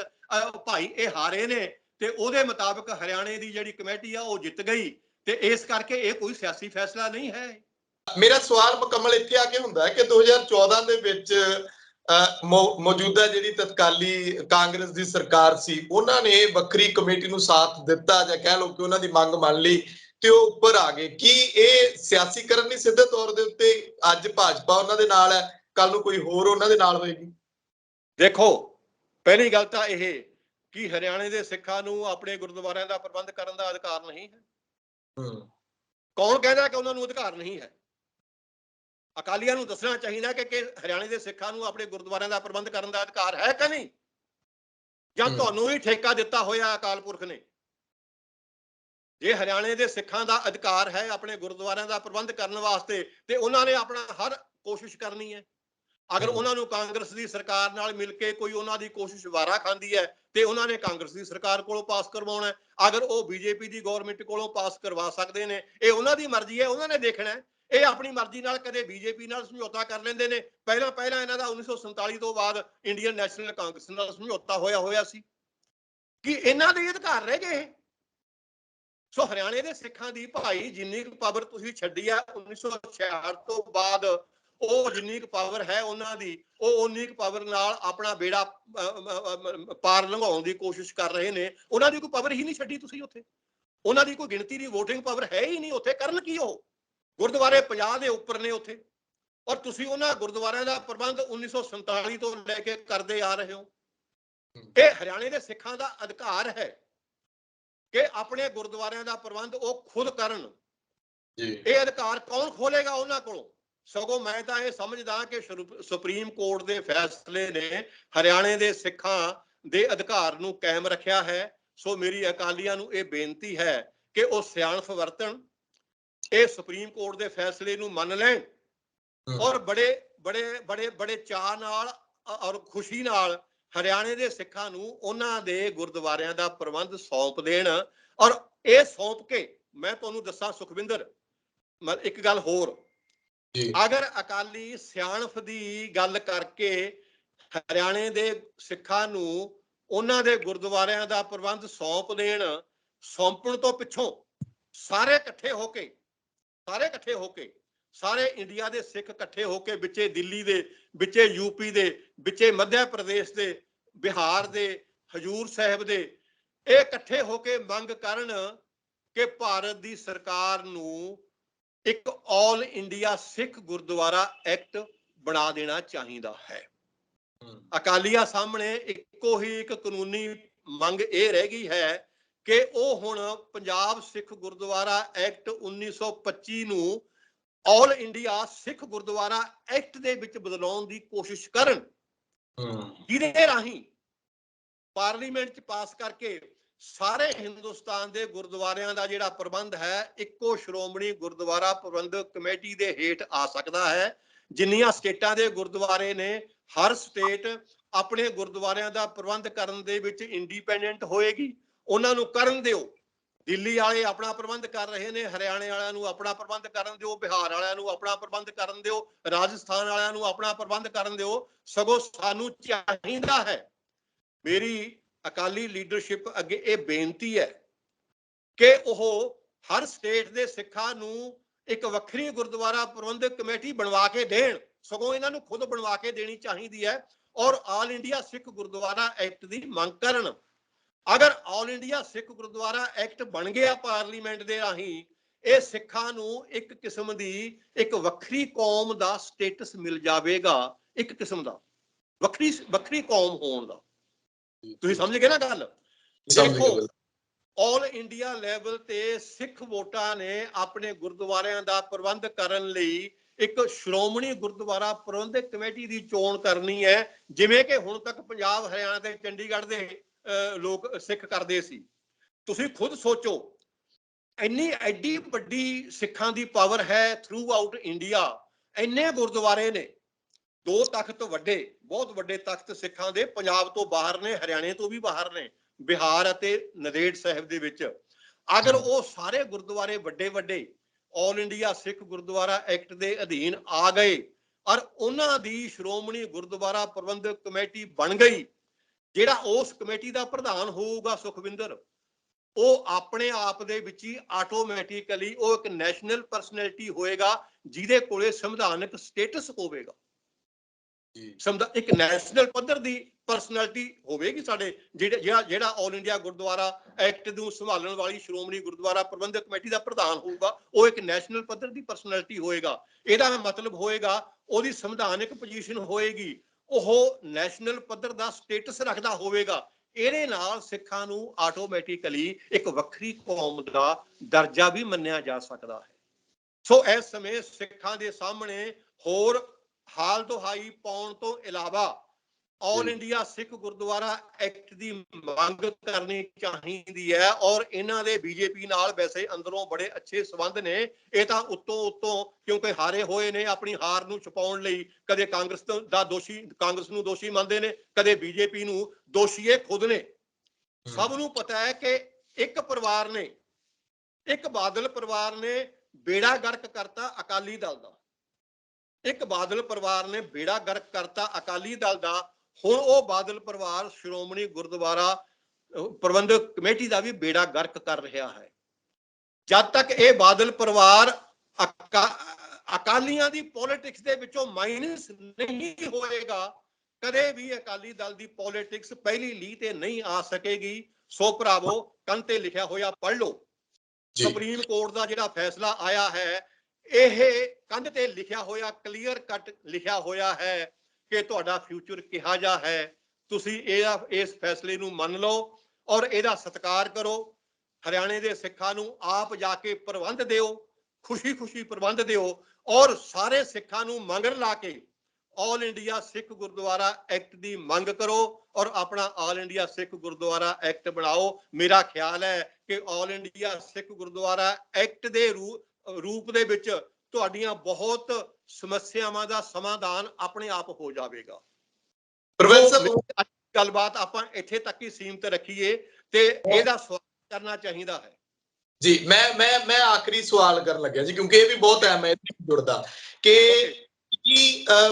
ਭਾਈ ਇਹ ਹਾਰੇ ਨੇ ਤੇ ਉਹਦੇ ਮੁਤਾਬਕ ਹਰਿਆਣੇ ਦੀ ਜਿਹੜੀ ਕਮੇਟੀ ਆ ਉਹ ਜਿੱਤ ਗਈ, ਤੇ ਇਸ ਕਰਕੇ ਇਹ ਕੋਈ ਸਿਆਸੀ ਫੈਸਲਾ ਨਹੀਂ ਹੈ। ਮੇਰਾ ਸਵਾਲ ਮੁਕੰਮਲ ਇੱਥੇ ਆ ਕੇ ਹੁੰਦਾ ਹੈ ਕਿ 2014 ਦੇ ਵਿੱਚ ਮੌਜੂਦਾ ਜਿਹੜੀ ਤਤਕਾਲੀ ਕਾਂਗਰਸ ਦੀ ਸਰਕਾਰ ਸੀ, ਉਹਨਾਂ ਨੇ ਵੱਖਰੀ ਕਮੇਟੀ ਨੂੰ ਸਾਥ ਦਿੱਤਾ, ਜਾਂ ਕਹਿ ਲਓ ਕਿ ਉਹਨਾਂ ਦੀ ਮੰਗ ਮੰਨ ਲਈ ਤੇ ਉਹ ਉੱਪਰ ਆ ਗਏ। ਕੀ ਇਹ ਸਿਆਸੀਕਰਨ ਨਹੀਂ ਸਿੱਧੇ ਤੌਰ ਦੇ ਉੱਤੇ? ਅੱਜ ਭਾਜਪਾ ਉਹਨਾਂ ਦੇ ਨਾਲ ਹੈ, ਕੱਲ ਨੂੰ ਕੋਈ ਹੋਰ ਉਹਨਾਂ ਦੇ ਨਾਲ ਹੋਏਗੀ। ਦੇਖੋ, ਪਹਿਲੀ ਗੱਲ ਤਾਂ ਇਹ ਕਿ ਹਰਿਆਣੇ ਦੇ ਸਿੱਖਾਂ ਨੂੰ ਆਪਣੇ ਗੁਰਦੁਆਰਿਆਂ ਦਾ ਪ੍ਰਬੰਧ ਕਰਨ ਦਾ ਅਧਿਕਾਰ ਨਹੀਂ ਹੈ। ਕੌਣ ਕਹਿੰਦਾ ਕਿ ਉਹਨਾਂ ਨੂੰ ਅਧਿਕਾਰ ਨਹੀਂ ਹੈ? ਅਕਾਲੀਆਂ ਨੂੰ ਦੱਸਣਾ ਚਾਹੀਦਾ ਕਿ ਹਰਿਆਣੇ ਦੇ ਸਿੱਖਾਂ ਨੂੰ ਆਪਣੇ ਗੁਰਦੁਆਰਿਆਂ ਦਾ ਪ੍ਰਬੰਧ ਕਰਨ ਦਾ ਅਧਿਕਾਰ ਹੈ ਕਿ ਨਹੀਂ, ਜਾਂ ਤੁਹਾਨੂੰ ਹੀ ਠੇਕਾ ਦਿੱਤਾ ਹੋਇਆ ਅਕਾਲ ਪੁਰਖ ਨੇ। ਜੇ ਹਰਿਆਣੇ ਦੇ ਸਿੱਖਾਂ ਦਾ ਅਧਿਕਾਰ ਹੈ ਆਪਣੇ ਗੁਰਦੁਆਰਿਆਂ ਦਾ ਪ੍ਰਬੰਧ ਕਰਨ ਵਾਸਤੇ, ਤੇ ਉਹਨਾਂ ਨੇ ਆਪਣਾ ਹਰ ਕੋਸ਼ਿਸ਼ ਕਰਨੀ ਹੈ। ਅਗਰ ਉਹਨਾਂ ਨੂੰ ਕਾਂਗਰਸ ਦੀ ਸਰਕਾਰ ਨਾਲ ਮਿਲ ਕੇ ਕੋਈ ਉਹਨਾਂ ਦੀ ਕੋਸ਼ਿਸ਼ ਵਾਰਾ ਖਾਂਦੀ ਹੈ ਤੇ ਉਹਨਾਂ ਨੇ ਕਾਂਗਰਸ ਦੀ ਸਰਕਾਰ ਕੋਲੋਂ ਪਾਸ ਕਰਵਾਉਣਾ ਹੈ। ਅਗਰ ਉਹ ਬੀਜੇਪੀ ਦੀ ਗਵਰਨਮੈਂਟ ਕੋਲੋਂ ਪਾਸ ਕਰਵਾ ਸਕਦੇ ਨੇ, ਇਹ ਉਹਨਾਂ ਦੀ ਮਰਜ਼ੀ ਹੈ, ਉਹਨਾਂ ਨੇ ਦੇਖਣਾ ਹੈ। ਇਹ ਆਪਣੀ ਮਰਜ਼ੀ ਨਾਲ ਕਦੇ ਬੀਜੇਪੀ ਨਾਲ ਸਮਝੌਤਾ ਕਰ ਲੈਂਦੇ ਨੇ। ਪਹਿਲਾਂ ਇਹਨਾਂ ਦਾ 1947 ਤੋਂ ਬਾਅਦ ਇੰਡੀਅਨ ਨੈਸ਼ਨਲ ਕਾਂਗਰਸ ਨਾਲ ਸਮਝੌਤਾ ਹੋਇਆ ਸੀ। ਕਿ ਇਹਨਾਂ ਦੇ ਅਧਿਕਾਰ ਰਹਿ ਗਏ? ਸੋ ਹਰਿਆਣੇ ਦੇ ਸਿੱਖਾਂ ਦੀ ਭਾਈ ਜਿੰਨੀ ਕੁ ਪਾਵਰ ਤੁਸੀਂ ਛੱਡੀ ਆ 1966 ਤੋਂ ਬਾਅਦ, ਉਹ ਜਿੰਨੀ ਕੁ ਪਾਵਰ ਹੈ ਉਹਨਾਂ ਦੀ, ਉਹ ਉਨੀ ਕੁ ਪਾਵਰ ਨਾਲ ਆਪਣਾ ਬੇੜਾ ਪਾਰ ਲੰਘਾਉਣ ਦੀ ਕੋਸ਼ਿਸ਼ ਕਰ ਰਹੇ ਨੇ। ਉਹਨਾਂ ਦੀ ਕੋਈ ਪਾਵਰ ਹੀ ਨਹੀਂ ਛੱਡੀ ਤੁਸੀਂ ਉੱਥੇ। ਉਹਨਾਂ ਦੀ ਕੋਈ ਗਿਣਤੀ ਦੀ ਵੋਟਿੰਗ ਪਾਵਰ ਹੈ ਹੀ ਨਹੀਂ ਉੱਥੇ। ਕਰਨ ਕੀ ਉਹ? ਗੁਰਦੁਆਰੇ 50 ਦੇ ਉੱਪਰ ਨੇ ਉੱਥੇ, ਔਰ ਤੁਸੀਂ ਉਹਨਾਂ ਗੁਰਦੁਆਰਿਆਂ ਦਾ ਪ੍ਰਬੰਧ 1947 ਤੋਂ ਲੈ ਕੇ ਕਰਦੇ ਆ ਰਹੇ ਹੋ। ਇਹ ਹਰਿਆਣੇ ਦੇ ਸਿੱਖਾਂ ਦਾ ਅਧਿਕਾਰ ਹੈ ਕਿ ਆਪਣੇ ਗੁਰਦੁਆਰਿਆਂ ਦਾ ਪ੍ਰਬੰਧ ਉਹ ਖੁਦ ਕਰਨ। ਇਹ ਅਧਿਕਾਰ ਕੌਣ ਖੋਲੇਗਾ ਉਹਨਾਂ ਕੋਲੋਂ? ਸਗੋਂ ਮੈਂ ਤਾਂ ਇਹ ਸਮਝਦਾ ਕਿ ਸੁਪਰੀਮ ਕੋਰਟ ਦੇ ਫੈਸਲੇ ਨੇ ਹਰਿਆਣੇ ਦੇ ਸਿੱਖਾਂ ਦੇ ਅਧਿਕਾਰ ਨੂੰ ਕਾਇਮ ਰੱਖਿਆ ਹੈ। ਸੋ ਮੇਰੀ ਅਕਾਲੀਆਂ ਨੂੰ ਇਹ ਬੇਨਤੀ ਹੈ ਕਿ ਉਹ ਸਿਆਣਪ ਵਰਤਣ, ਇਹ ਸੁਪਰੀਮ ਕੋਰਟ ਦੇ ਫੈਸਲੇ ਨੂੰ ਮੰਨ ਲੈਣ, ਔਰ ਬੜੇ ਚਾਅ ਨਾਲ ਔਰ ਖੁਸ਼ੀ ਨਾਲ ਹਰਿਆਣੇ ਦੇ ਸਿੱਖਾਂ ਨੂੰ ਉਹਨਾਂ ਦੇ ਗੁਰਦੁਆਰਿਆਂ ਦਾ ਪ੍ਰਬੰਧ ਸੌਂਪ ਦੇਣ। ਔਰ ਇਹ ਸੌਂਪ ਕੇ, ਮੈਂ ਤੁਹਾਨੂੰ ਦੱਸਾਂ ਸੁਖਵਿੰਦਰ, ਇੱਕ ਗੱਲ ਹੋਰ, ਅਗਰ ਅਕਾਲੀ ਸਿਆਣਪ ਦੀ ਗੱਲ ਕਰਕੇ ਹਰਿਆਣੇ ਦੇ ਸਿੱਖਾਂ ਨੂੰ ਉਹਨਾਂ ਦੇ ਗੁਰਦੁਆਰਿਆਂ ਦਾ ਪ੍ਰਬੰਧ ਸੌਂਪ ਦੇਣ, ਸੌਂਪਣ ਤੋਂ ਪਿੱਛੋਂ ਸਾਰੇ ਇਕੱਠੇ ਹੋ ਕੇ ਸਾਰੇ ਇੰਡੀਆ ਦੇ ਸਿੱਖ ਇਕੱਠੇ ਹੋ ਕੇ, ਵਿੱਚੇ ਦਿੱਲੀ ਦੇ, ਵਿੱਚੇ ਯੂਪੀ ਦੇ, ਵਿੱਚੇ ਮੱਧ ਪ੍ਰਦੇਸ਼ ਦੇ, ਬਿਹਾਰ ਦੇ, ਹਜੂਰ ਸਾਹਿਬ ਦੇ, ਇਹ ਇਕੱਠੇ ਹੋ ਕੇ ਮੰਗ ਕਰਨ ਕਿ ਭਾਰਤ ਦੀ ਸਰਕਾਰ ਨੂੰ ਇੱਕ ਆਲ ਇੰਡੀਆ ਸਿੱਖ ਗੁਰਦੁਆਰਾ ਐਕਟ ਬਣਾ ਦੇਣਾ ਚਾਹੀਦਾ ਹੈ। ਅਕਾਲੀਆਂ ਸਾਹਮਣੇ ਇੱਕੋ ਹੀ ਇੱਕ ਕਾਨੂੰਨੀ ਮੰਗ ਇਹ ਰਹਿ ਗਈ ਹੈ ਕਿ ਉਹ ਹੁਣ ਪੰਜਾਬ ਸਿੱਖ ਗੁਰਦੁਆਰਾ ਐਕਟ 1925 ਨੂੰ ਆਲ ਇੰਡੀਆ ਸਿੱਖ ਗੁਰਦੁਆਰਾ ਐਕਟ ਦੇ ਵਿੱਚ ਬਦਲਾਉਣ ਦੀ ਕੋਸ਼ਿਸ਼ ਕਰਨ, ਜਿਹਦੇ ਰਾਹੀਂ ਪਾਰਲੀਮੈਂਟ 'ਚ ਪਾਸ ਕਰਕੇ ਸਾਰੇ ਹਿੰਦੁਸਤਾਨ ਦੇ ਗੁਰਦੁਆਰਿਆਂ ਦਾ ਜਿਹੜਾ ਪ੍ਰਬੰਧ ਹੈ ਇੱਕੋ ਸ਼੍ਰੋਮਣੀ ਗੁਰਦੁਆਰਾ ਪ੍ਰਬੰਧਕ ਕਮੇਟੀ ਦੇ ਹੇਠ ਆ ਸਕਦਾ ਹੈ। ਜਿੰਨੀਆਂ ਸਟੇਟਾਂ ਦੇ ਗੁਰਦੁਆਰੇ ਨੇ, ਹਰ ਸਟੇਟ ਆਪਣੇ ਗੁਰਦੁਆਰਿਆਂ ਦਾ ਪ੍ਰਬੰਧ ਕਰਨ ਦੇ ਵਿੱਚ ਇੰਡੀਪੈਂਡੈਂਟ ਹੋਏਗੀ। ਉਹਨਾਂ ਨੂੰ ਕਰਨ ਦਿਓ। ਦਿੱਲੀ ਵਾਲੇ ਆਪਣਾ ਪ੍ਰਬੰਧ ਕਰ ਰਹੇ ਨੇ, ਹਰਿਆਣੇ ਵਾਲਿਆਂ ਨੂੰ ਆਪਣਾ ਪ੍ਰਬੰਧ ਕਰਨ ਦਿਓ, ਬਿਹਾਰ ਵਾਲਿਆਂ ਨੂੰ ਆਪਣਾ ਪ੍ਰਬੰਧ ਕਰਨ ਦਿਓ, ਰਾਜਸਥਾਨ ਵਾਲਿਆਂ ਨੂੰ ਆਪਣਾ ਪ੍ਰਬੰਧ ਕਰਨ ਦਿਓ। ਸਗੋਂ ਸਾਨੂੰ ਚਾਹੀਦਾ ਹੈ, ਮੇਰੀ ਅਕਾਲੀ ਲੀਡਰਸ਼ਿਪ ਅੱਗੇ ਇਹ ਬੇਨਤੀ ਹੈ ਕਿ ਉਹ ਹਰ ਸਟੇਟ ਦੇ ਸਿੱਖਾਂ ਨੂੰ ਇੱਕ ਵੱਖਰੀ ਗੁਰਦੁਆਰਾ ਪ੍ਰਬੰਧਕ ਕਮੇਟੀ ਬਣਵਾ ਕੇ ਦੇਣ। ਸਗੋਂ ਇਹਨਾਂ ਨੂੰ ਖੁਦ ਬਣਵਾ ਕੇ ਦੇਣੀ ਚਾਹੀਦੀ ਹੈ, ਔਰ ਆਲ ਇੰਡੀਆ ਸਿੱਖ ਗੁਰਦੁਆਰਾ ਐਕਟ ਦੀ ਮੰਗ ਕਰਨ। ਅਗਰ ਆਲ ਇੰਡੀਆ ਸਿੱਖ ਗੁਰਦੁਆਰਾ ਐਕਟ ਬਣ ਗਿਆ ਪਾਰਲੀਮੈਂਟ ਦੇ ਰਾਹੀਂ, ਇਹ ਸਿੱਖਾਂ ਨੂੰ ਇੱਕ ਕਿਸਮ ਦੀ ਇੱਕ ਵੱਖਰੀ ਕੌਮ ਦਾ ਸਟੇਟਸ ਮਿਲ ਜਾਵੇਗਾ, ਇੱਕ ਕਿਸਮ ਦਾ ਵੱਖਰੀ ਕੌਮ ਹੋਣ ਦਾ। ਤੁਸੀਂ ਸਮਝ ਗਏ ਨਾ ਗੱਲ। ਸਮਝ ਦੇਖੋ ਗਏ। ਆਲ ਇੰਡੀਆ ਲੈਵਲ ਤੇ ਸਿੱਖ ਵੋਟਾਂ ਨੇ ਆਪਣੇ ਗੁਰਦੁਆਰਿਆਂ ਦਾ ਪ੍ਰਬੰਧ ਕਰਨ ਲਈ ਇੱਕ ਸ਼੍ਰੋਮਣੀ ਗੁਰਦੁਆਰਾ ਪ੍ਰਬੰਧਕ ਕਮੇਟੀ ਦੀ ਚੋਣ ਕਰਨੀ ਹੈ, ਜਿਵੇਂ ਕਿ ਹੁਣ ਤੱਕ ਪੰਜਾਬ, ਹਰਿਆਣਾ ਤੇ ਚੰਡੀਗੜ੍ਹ ਦੇ ਲੋਕ ਸਿੱਖ ਕਰਦੇ ਸੀ। ਤੁਸੀਂ ਖੁਦ ਸੋਚੋ, ਇੰਨੀ ਐਡੀ ਵੱਡੀ ਸਿੱਖਾਂ ਦੀ ਪਾਵਰ ਹੈ ਥਰੂ ਆਊਟ ਇੰਡੀਆ। ਇੰਨੇ ਗੁਰਦੁਆਰੇ ਨੇ, 2 ਤਖਤ ਵੱਡੇ, ਬਹੁਤ ਵੱਡੇ ਤਖਤ ਸਿੱਖਾਂ ਦੇ ਪੰਜਾਬ ਤੋਂ ਬਾਹਰ ਨੇ, ਹਰਿਆਣੇ ਤੋਂ ਵੀ ਬਾਹਰ ਨੇ, ਬਿਹਾਰ ਅਤੇ ਨੰਦੇੜ ਸਾਹਿਬ ਦੇ ਵਿੱਚ। ਅਗਰ ਉਹ ਸਾਰੇ ਗੁਰਦੁਆਰੇ ਵੱਡੇ ਵੱਡੇ ਆਲ ਇੰਡੀਆ ਸਿੱਖ ਗੁਰਦੁਆਰਾ ਐਕਟ ਦੇ ਅਧੀਨ ਆ ਗਏ ਔਰ ਉਹਨਾਂ ਦੀ ਸ਼੍ਰੋਮਣੀ ਗੁਰਦੁਆਰਾ ਪ੍ਰਬੰਧਕ ਕਮੇਟੀ ਬਣ ਗਈ, ਜਿਹੜਾ ਉਸ ਕਮੇਟੀ ਦਾ ਪ੍ਰਧਾਨ ਹੋਊਗਾ ਸੁਖਵਿੰਦਰ, ਉਹ ਆਪਣੇ ਆਪ ਦੇ ਵਿੱਚ ਹੀ ਆਟੋਮੈਟਿਕਲੀ ਉਹ ਇੱਕ ਨੈਸ਼ਨਲ ਪਰਸਨੈਲਿਟੀ ਹੋਏਗਾ, ਜਿਹਦੇ ਕੋਲੇ ਸੰਵਿਧਾਨਕ ਸਟੇਟਸ ਹੋਵੇਗਾ। ਇੱਕ ਨੈਸ਼ਨਲ ਪੱਧਰ ਦੀ ਪਰਸਨੈਲਿਟੀ ਹੋਵੇਗੀ ਸਾਡੇ ਜਿਹੜਾ ਆਲ ਇੰਡੀਆ ਗੁਰਦੁਆਰਾ ਐਕਟ ਨੂੰ ਸੰਭਾਲਣ ਵਾਲੀ ਸ਼੍ਰੋਮਣੀ ਗੁਰਦੁਆਰਾ ਪ੍ਰਬੰਧਕ ਕਮੇਟੀ ਦਾ ਪ੍ਰਧਾਨ ਹੋਊਗਾ, ਉਹ ਇੱਕ ਨੈਸ਼ਨਲ ਪੱਧਰ ਦੀ ਪਰਸਨੈਲਿਟੀ ਹੋਏਗਾ। ਇਹਦਾ ਮਤਲਬ ਹੋਏਗਾ ਉਹਦੀ ਸੰਵਿਧਾਨਕ ਪੋਜੀਸ਼ਨ ਹੋਏਗੀ, ਉਹ ਨੈਸ਼ਨਲ ਪੱਧਰ ਦਾ ਸਟੇਟਸ ਰੱਖਦਾ ਹੋਵੇਗਾ। ਇਹਦੇ ਨਾਲ ਸਿੱਖਾਂ ਨੂੰ ਆਟੋਮੈਟਿਕਲੀ ਇੱਕ ਵੱਖਰੀ ਕੌਮ ਦਾ ਦਰਜਾ ਵੀ ਮੰਨਿਆ ਜਾ ਸਕਦਾ ਹੈ। ਸੋ ਇਸ ਸਮੇਂ ਸਿੱਖਾਂ ਦੇ ਸਾਹਮਣੇ ਹੋਰ ਹਾਲ ਦੁਹਾਈ ਪਾਉਣ ਤੋਂ ਇਲਾਵਾ ਆਲ ਇੰਡੀਆ ਸਿੱਖ ਗੁਰਦੁਆਰਾ ਐਕਟ ਦੀ ਮੰਗ ਕਰਨੀ ਚਾਹੀਦੀ ਹੈ। ਔਰ ਇਹਨਾਂ ਦੇ ਬੀਜੇਪੀ ਨਾਲ ਵੈਸੇ ਅੰਦਰੋਂ ਬੜੇ ਅੱਛੇ ਸੰਬੰਧ ਨੇ। ਇਹ ਤਾਂ ਉੱਤੋਂ ਕਿਉਂਕਿ ਹਾਰੇ ਹੋਏ ਨੇ, ਆਪਣੀ ਹਾਰ ਨੂੰ ਛੁਪਾਉਣ ਲਈ ਕਦੇ ਕਾਂਗਰਸ ਨੂੰ ਦੋਸ਼ੀ ਮੰਨਦੇ ਨੇ, ਕਦੇ ਬੀਜੇਪੀ ਨੂੰ ਦੋਸ਼ੀ ਇਹ ਖੁਦ ਨੇ। ਸਭ ਨੂੰ ਪਤਾ ਹੈ ਕਿ ਇੱਕ ਬਾਦਲ ਪਰਿਵਾਰ ਨੇ ਬੇੜਾ ਗਰਕ ਕਰਤਾ ਅਕਾਲੀ ਦਲ ਦਾ, ਇੱਕ ਬਾਦਲ ਪਰਿਵਾਰ ਨੇ ਬੇੜਾ ਗਰਕ ਕਰਤਾ ਅਕਾਲੀ ਦਲ ਦਾ। ਹੁਣ ਉਹ ਬਾਦਲ ਪਰਿਵਾਰ ਸ਼੍ਰੋਮਣੀ ਗੁਰਦੁਆਰਾ ਪ੍ਰਬੰਧਕ ਕਮੇਟੀ ਦਾ ਵੀ ਬੇੜਾ ਗਰਕ ਕਰ ਰਿਹਾ ਹੈ। ਜਦ ਤੱਕ ਇਹ ਬਾਦਲ ਪਰਿਵਾਰ ਅਕਾਲੀਆਂ ਦੀ ਪੋਲਿਟਿਕਸ ਦੇ ਵਿੱਚੋਂ ਮਾਈਨਸ ਨਹੀਂ ਹੋਏਗਾ, ਕਦੇ ਵੀ ਅਕਾਲੀ ਦਲ ਦੀ ਪੋਲਿਟਿਕਸ ਪਹਿਲੀ ਲੀਹ ਤੇ ਨਹੀਂ ਆ ਸਕੇਗੀ। ਸੋ ਭਰਾਵੋ, ਕੰਨ ਤੇ ਲਿਖਿਆ ਹੋਇਆ ਪੜ੍ਹ ਲਓ। ਸੁਪਰੀਮ ਕੋਰਟ ਦਾ ਜਿਹੜਾ ਫੈਸਲਾ ਆਇਆ ਹੈ, ਇਹ ਕੰਧ ਤੇ ਲਿਖਿਆ ਹੋਇਆ, ਕਲੀਅਰ ਕੱਟ ਲਿਖਿਆ ਹੋਇਆ ਹੈ ਕਿ ਤੁਹਾਡਾ ਫਿਊਚਰ ਕਿਹਾ ਜਾ ਹੈ। ਤੁਸੀਂ ਇਸ ਫੈਸਲੇ ਨੂੰ ਮੰਨ ਲਓ ਔਰ ਇਹਦਾ ਸਤਿਕਾਰ ਕਰੋ। ਹਰਿਆਣੇ ਦੇ ਸਿੱਖਾਂ ਨੂੰ ਆਪ ਜਾ ਕੇ ਪ੍ਰਬੰਧ ਦਿਓ, ਖੁਸ਼ੀ ਪ੍ਰਬੰਧ ਦਿਓ ਔਰ ਸਾਰੇ ਸਿੱਖਾਂ ਨੂੰ ਮੰਗਰ ਲਾ ਕੇ ਆਲ ਇੰਡੀਆ ਸਿੱਖ ਗੁਰਦੁਆਰਾ ਐਕਟ ਦੀ ਮੰਗ ਕਰੋ ਔਰ ਆਪਣਾ ਆਲ ਇੰਡੀਆ ਸਿੱਖ ਗੁਰਦੁਆਰਾ ਐਕਟ ਬਣਾਓ। ਮੇਰਾ ਖਿਆਲ ਹੈ ਕਿ ਆਲ ਇੰਡੀਆ ਸਿੱਖ ਗੁਰਦੁਆਰਾ ਐਕਟ ਦੇ ਰੂਪ ਦੇ ਵਿੱਚ ਤੁਹਾਡੀਆਂ ਬਹੁਤ ਸਮੱਸਿਆਵਾਂ ਦਾ ਸਮਾਧਾਨ ਆਪਣੇ ਆਪ ਹੋ ਜਾਵੇਗਾ। ਗੱਲਬਾਤ ਆਪਾਂ ਇੱਥੇ ਤੱਕ ਹੀ ਸੀਮਿਤ ਰੱਖੀਏ ਤੇ ਇਹਦਾ ਸਵਾਲ ਕਰਨਾ ਚਾਹੀਦਾ ਹੈ। ਜੀ ਮੈਂ ਆਖਰੀ ਸਵਾਲ ਕਰਨ ਲੱਗਿਆ ਜੀ, ਕਿਉਂਕਿ ਇਹ ਵੀ ਬਹੁਤ ਅਹਿਮ ਹੈ, ਜੁੜਦਾ ਕਿ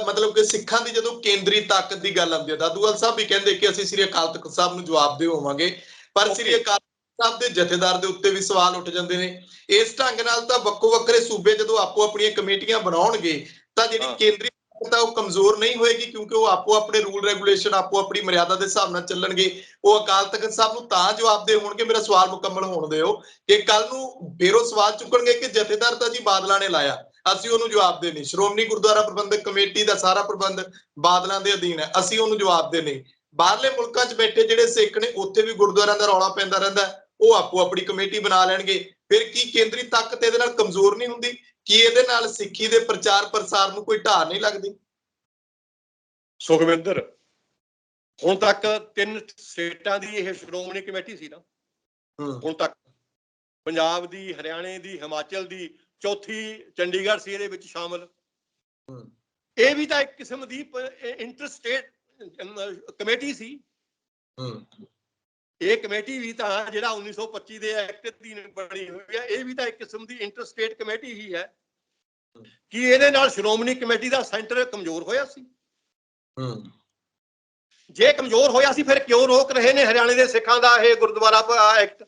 ਮਤਲਬ ਕਿ ਸਿੱਖਾਂ ਦੀ ਜਦੋਂ ਕੇਂਦਰੀ ਤਾਕਤ ਦੀ ਗੱਲ ਆਉਂਦੀ ਹੈ, ਦਾਦੂਵਾਲ ਸਾਹਿਬ ਵੀ ਕਹਿੰਦੇ ਕਿ ਅਸੀਂ ਸ੍ਰੀ ਅਕਾਲ ਤਖਤ ਸਾਹਿਬ ਨੂੰ ਜਵਾਬਦੇ ਹੋਵਾਂਗੇ, ਪਰ ਸ੍ਰੀ ਅਕਾਲ ਸਾਹਿਬ ਦੇ ਜਥੇਦਾਰ ਦੇ ਉੱਤੇ ਵੀ ਸਵਾਲ ਉੱਠ ਜਾਂਦੇ ਨੇ। ਇਸ ਢੰਗ ਨਾਲ ਤਾਂ ਵੱਖੋ ਵੱਖਰੇ ਸੂਬੇ ਜਦੋਂ ਆਪੋ ਆਪਣੀਆਂ ਕਮੇਟੀਆਂ ਬਣਾਉਣਗੇ ਤਾਂ ਜਿਹੜੀ ਕੇਂਦਰੀ ਤਾਂ ਉਹ ਕਮਜ਼ੋਰ ਨਹੀਂ ਹੋਏਗੀ, ਕਿਉਂਕਿ ਉਹ ਆਪੋ ਆਪਣੇ ਰੂਲ ਰੈਗੂਲੇਸ਼ਨ ਆਪੋ ਆਪਣੀ ਮਰਿਆਦਾ ਦੇ ਹਿਸਾਬ ਨਾਲ ਚੱਲਣਗੇ। ਉਹ ਅਕਾਲ ਤਖਤ ਸਾਹਿਬ ਨੂੰ ਤਾਂ ਜਵਾਬਦੇ ਹੋਣਗੇ। ਮੇਰਾ ਸਵਾਲ ਮੁਕੰਮਲ ਹੋਣ ਦਿਓ ਕਿ ਕੱਲ ਨੂੰ ਫਿਰ ਉਹ ਸਵਾਲ ਚੁੱਕਣਗੇ ਕਿ ਜਥੇਦਾਰ ਤਾਂ ਜੀ ਬਾਦਲਾਂ ਨੇ ਲਾਇਆ, ਅਸੀਂ ਉਹਨੂੰ ਜਵਾਬਦੇ ਨਹੀਂ। ਸ਼੍ਰੋਮਣੀ ਗੁਰਦੁਆਰਾ ਪ੍ਰਬੰਧਕ ਕਮੇਟੀ ਦਾ ਸਾਰਾ ਪ੍ਰਬੰਧ ਬਾਦਲਾਂ ਦੇ ਅਧੀਨ ਹੈ, ਅਸੀਂ ਉਹਨੂੰ ਜਵਾਬਦੇ ਨਹੀਂ। ਬਾਹਰਲੇ ਮੁਲਕਾਂ 'ਚ ਬੈਠੇ ਜਿਹੜੇ ਸਿੱਖ ਨੇ, ਉੱਥੇ ਵੀ ਗੁਰਦੁਆਰਿਆਂ ਦਾ ਰੌਲਾ ਪੈਂਦਾ ਰਹਿੰਦਾ, ਉਹ ਆਪੋ ਆਪਣੀ ਕਮੇਟੀ ਬਣਾ ਲੈਣਗੇ। ਫਿਰ ਕੀ ਕੇਂਦਰੀ ਤਾਕਤ ਇਹਦੇ ਨਾਲ ਕਮਜ਼ੋਰ ਨਹੀਂ ਹੁੰਦੀ? ਕੀ ਇਹਦੇ ਨਾਲ ਸਿੱਖੀ ਦੇ ਪ੍ਰਚਾਰ ਪ੍ਰਸਾਰ ਨੂੰ ਕੋਈ ਢਾਹ ਨਹੀਂ ਲੱਗਦੀ? ਸੁਖਵਿੰਦਰ, ਹੁਣ ਤੱਕ 3 ਸਟੇਟਾਂ ਦੀ ਇਹ ਸ਼੍ਰੋਮਣੀ ਕਮੇਟੀ ਸੀ ਨਾ, ਹੁਣ ਤੱਕ ਪੰਜਾਬ ਦੀ, ਹਰਿਆਣੇ ਦੀ, ਹਿਮਾਚਲ ਦੀ, ਚੌਥੀ ਚੰਡੀਗੜ੍ਹ ਸੀ ਇਹਦੇ ਵਿੱਚ ਸ਼ਾਮਲ। ਇਹ ਵੀ ਤਾਂ ਇੱਕ ਕਿਸਮ ਦੀ ਇੰਟਰਸਟੇਟ ਕਮੇਟੀ ਸੀ। ਇਹ ਕਮੇਟੀ ਵੀ ਤਾਂ ਜਿਹੜਾ 1925 ਦੇ ਐਕਟ ਦੀ ਬਣੀ ਹੋਈ ਹੈ, ਇਹ ਵੀ ਤਾਂ ਇੱਕ ਕਿਸਮ ਦੀ ਇੰਟਰਸਟੇਟ ਕਮੇਟੀ ਹੀ ਹੈ। ਕੀ ਇਹਦੇ ਨਾਲ ਸ਼੍ਰੋਮਣੀ ਕਮੇਟੀ ਦਾ ਸੈਂਟਰ ਕਮਜ਼ੋਰ ਹੋਇਆ ਸੀ? ਜੇ ਕਮਜ਼ੋਰ ਹੋਇਆ ਸੀ, ਫਿਰ ਕਿਉਂ ਰੋਕ ਰਹੇ ਨੇ ਹਰਿਆਣੇ ਦੇ ਸਿੱਖਾਂ ਦਾ ਇਹ ਗੁਰਦੁਆਰਾ ਐਕਟ?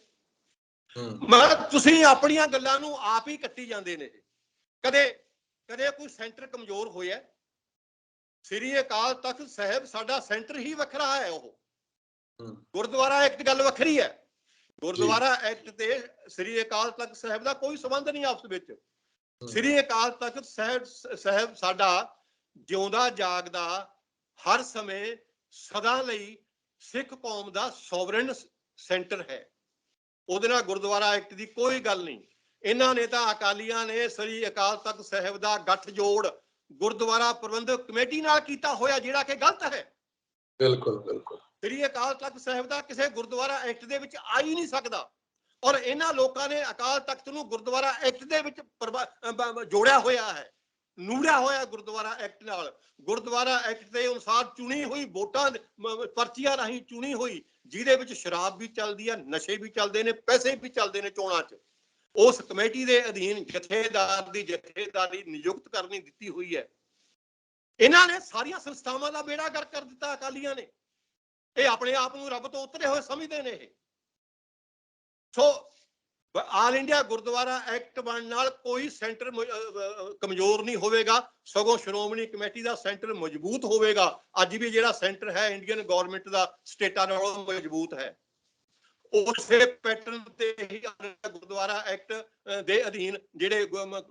ਤੁਸੀਂ ਆਪਣੀਆਂ ਗੱਲਾਂ ਨੂੰ ਆਪ ਹੀ ਕੱਟੀ ਜਾਂਦੇ ਨੇ। ਕਦੇ ਕੋਈ ਸੈਂਟਰ ਕਮਜ਼ੋਰ ਹੋਇਆ? ਸ੍ਰੀ ਅਕਾਲ ਤਖਤ ਸਾਹਿਬ ਸਾਡਾ ਸੈਂਟਰ ਹੀ ਵੱਖਰਾ ਹੈ। ਉਹ ਗੁਰਦੁਆਰਾ ਐਕਟ ਗੱਲ ਵੱਖਰੀ ਹੈ। ਗੁਰਦੁਆਰਾ ਐਕਟ ਤੇ ਸ੍ਰੀ ਅਕਾਲ ਤਖਤ ਸਾਹਿਬ ਦਾ ਕੋਈ ਸੰਬੰਧ ਨਹੀਂ ਆਪਸ ਵਿੱਚ। ਸ੍ਰੀ ਅਕਾਲ ਤਖਤ ਸਾਹਿਬ ਸਾਡਾ ਜਿਉਂਦਾ ਜਾਗਦਾ, ਹਰ ਸਮੇਂ ਸਦਾ ਲਈ ਸਿੱਖ ਕੌਮ ਦਾ ਸੋਵਰਨ ਸੈਂਟਰ ਹੈ। ਉਹਦੇ ਨਾਲ ਗੁਰਦੁਆਰਾ ਐਕਟ ਦੀ ਕੋਈ ਗੱਲ ਨਹੀਂ। ਇਹਨਾਂ ਨੇ ਤਾਂ ਅਕਾਲੀਆਂ ਨੇ ਸ੍ਰੀ ਅਕਾਲ ਤਖਤ ਸਾਹਿਬ ਦਾ ਗੱਠਜੋੜ ਗੁਰਦੁਆਰਾ ਪ੍ਰਬੰਧਕ ਕਮੇਟੀ ਨਾਲ ਕੀਤਾ ਹੋਇਆ, ਜਿਹੜਾ ਕਿ ਗਲਤ ਹੈ। ਬਿਲਕੁਲ ਬਿਲकुल। ਸ੍ਰੀ ਅਕਾਲ ਤਖਤ ਸਾਹਿਬ ਦਾ ਕਿਸੇ ਗੁਰਦੁਆਰਾ ਐਕਟ ਦੇ ਵਿੱਚ ਆ ਹੀ ਨਹੀਂ ਸਕਦਾ। ਔਰ ਇਹਨਾਂ ਲੋਕਾਂ ਨੇ ਅਕਾਲ ਤਖਤ ਨੂੰ ਗੁਰਦੁਆਰਾ ਐਕਟ ਦੇ ਵਿੱਚ ਜੋੜਿਆ ਹੋਇਆ ਹੈ, ਨੂੜਿਆ ਹੋਇਆ ਗੁਰਦੁਆਰਾ ਐਕਟ ਨਾਲ। ਗੁਰਦੁਆਰਾ ਐਕਟ ਦੇ ਅਨੁਸਾਰ ਚੁਣੀ ਹੋਈ ਵੋਟਾਂ ਪਰਚੀਆਂ ਰਾਹੀਂ ਚੁਣੀ ਹੋਈ, ਜਿਹਦੇ ਵਿੱਚ ਸ਼ਰਾਬ ਵੀ ਚੱਲਦੀ ਹੈ, ਨਸ਼ੇ ਵੀ ਚੱਲਦੇ ਨੇ, ਪੈਸੇ ਵੀ ਚੱਲਦੇ ਨੇ ਚੋਣਾਂ 'ਚ। ਉਸ ਕਮੇਟੀ ਦੇ ਅਧੀਨ ਜਥੇਦਾਰ ਦੀ ਜਥੇਦਾਰੀ ਨਿਯੁਕਤ ਕਰਨੀ ਦਿੱਤੀ ਹੋਈ ਹੈ। ਇਹਨਾਂ ਨੇ ਸਾਰੀਆਂ ਸੰਸਥਾਵਾਂ ਦਾ ਬੇੜਾ ਗਰਕ ਕਰ ਦਿੱਤਾ ਅਕਾਲੀਆਂ ਨੇ। ਇਹ ਆਪਣੇ ਆਪ ਨੂੰ ਰੱਬ ਤੋਂ ਉਤਰੇ ਹੋਏ ਸਮਝਦੇ ਨੇ ਇਹ। ਸੋ ਆਲ ਇੰਡੀਆ ਗੁਰਦੁਆਰਾ ਐਕਟ ਬਣਨ ਨਾਲ ਕੋਈ ਸੈਂਟਰ ਕਮਜ਼ੋਰ ਨਹੀਂ ਹੋਵੇਗਾ, ਸਗੋਂ ਸ਼੍ਰੋਮਣੀ ਕਮੇਟੀ ਦਾ ਸੈਂਟਰ ਮਜ਼ਬੂਤ ਹੋਵੇਗਾ। ਅੱਜ ਵੀ ਜਿਹੜਾ ਸੈਂਟਰ ਹੈ ਇੰਡੀਅਨ ਗਵਰਨਮੈਂਟ ਦਾ ਸਟੇਟਾਂ ਨਾਲੋਂ ਮਜ਼ਬੂਤ ਹੈ। ਉਸੇ ਪੈਟਰਨ ਤੇ ਹੀ ਗੁਰਦੁਆਰਾ ਐਕਟ ਦੇ ਅਧੀਨ ਜਿਹੜੇ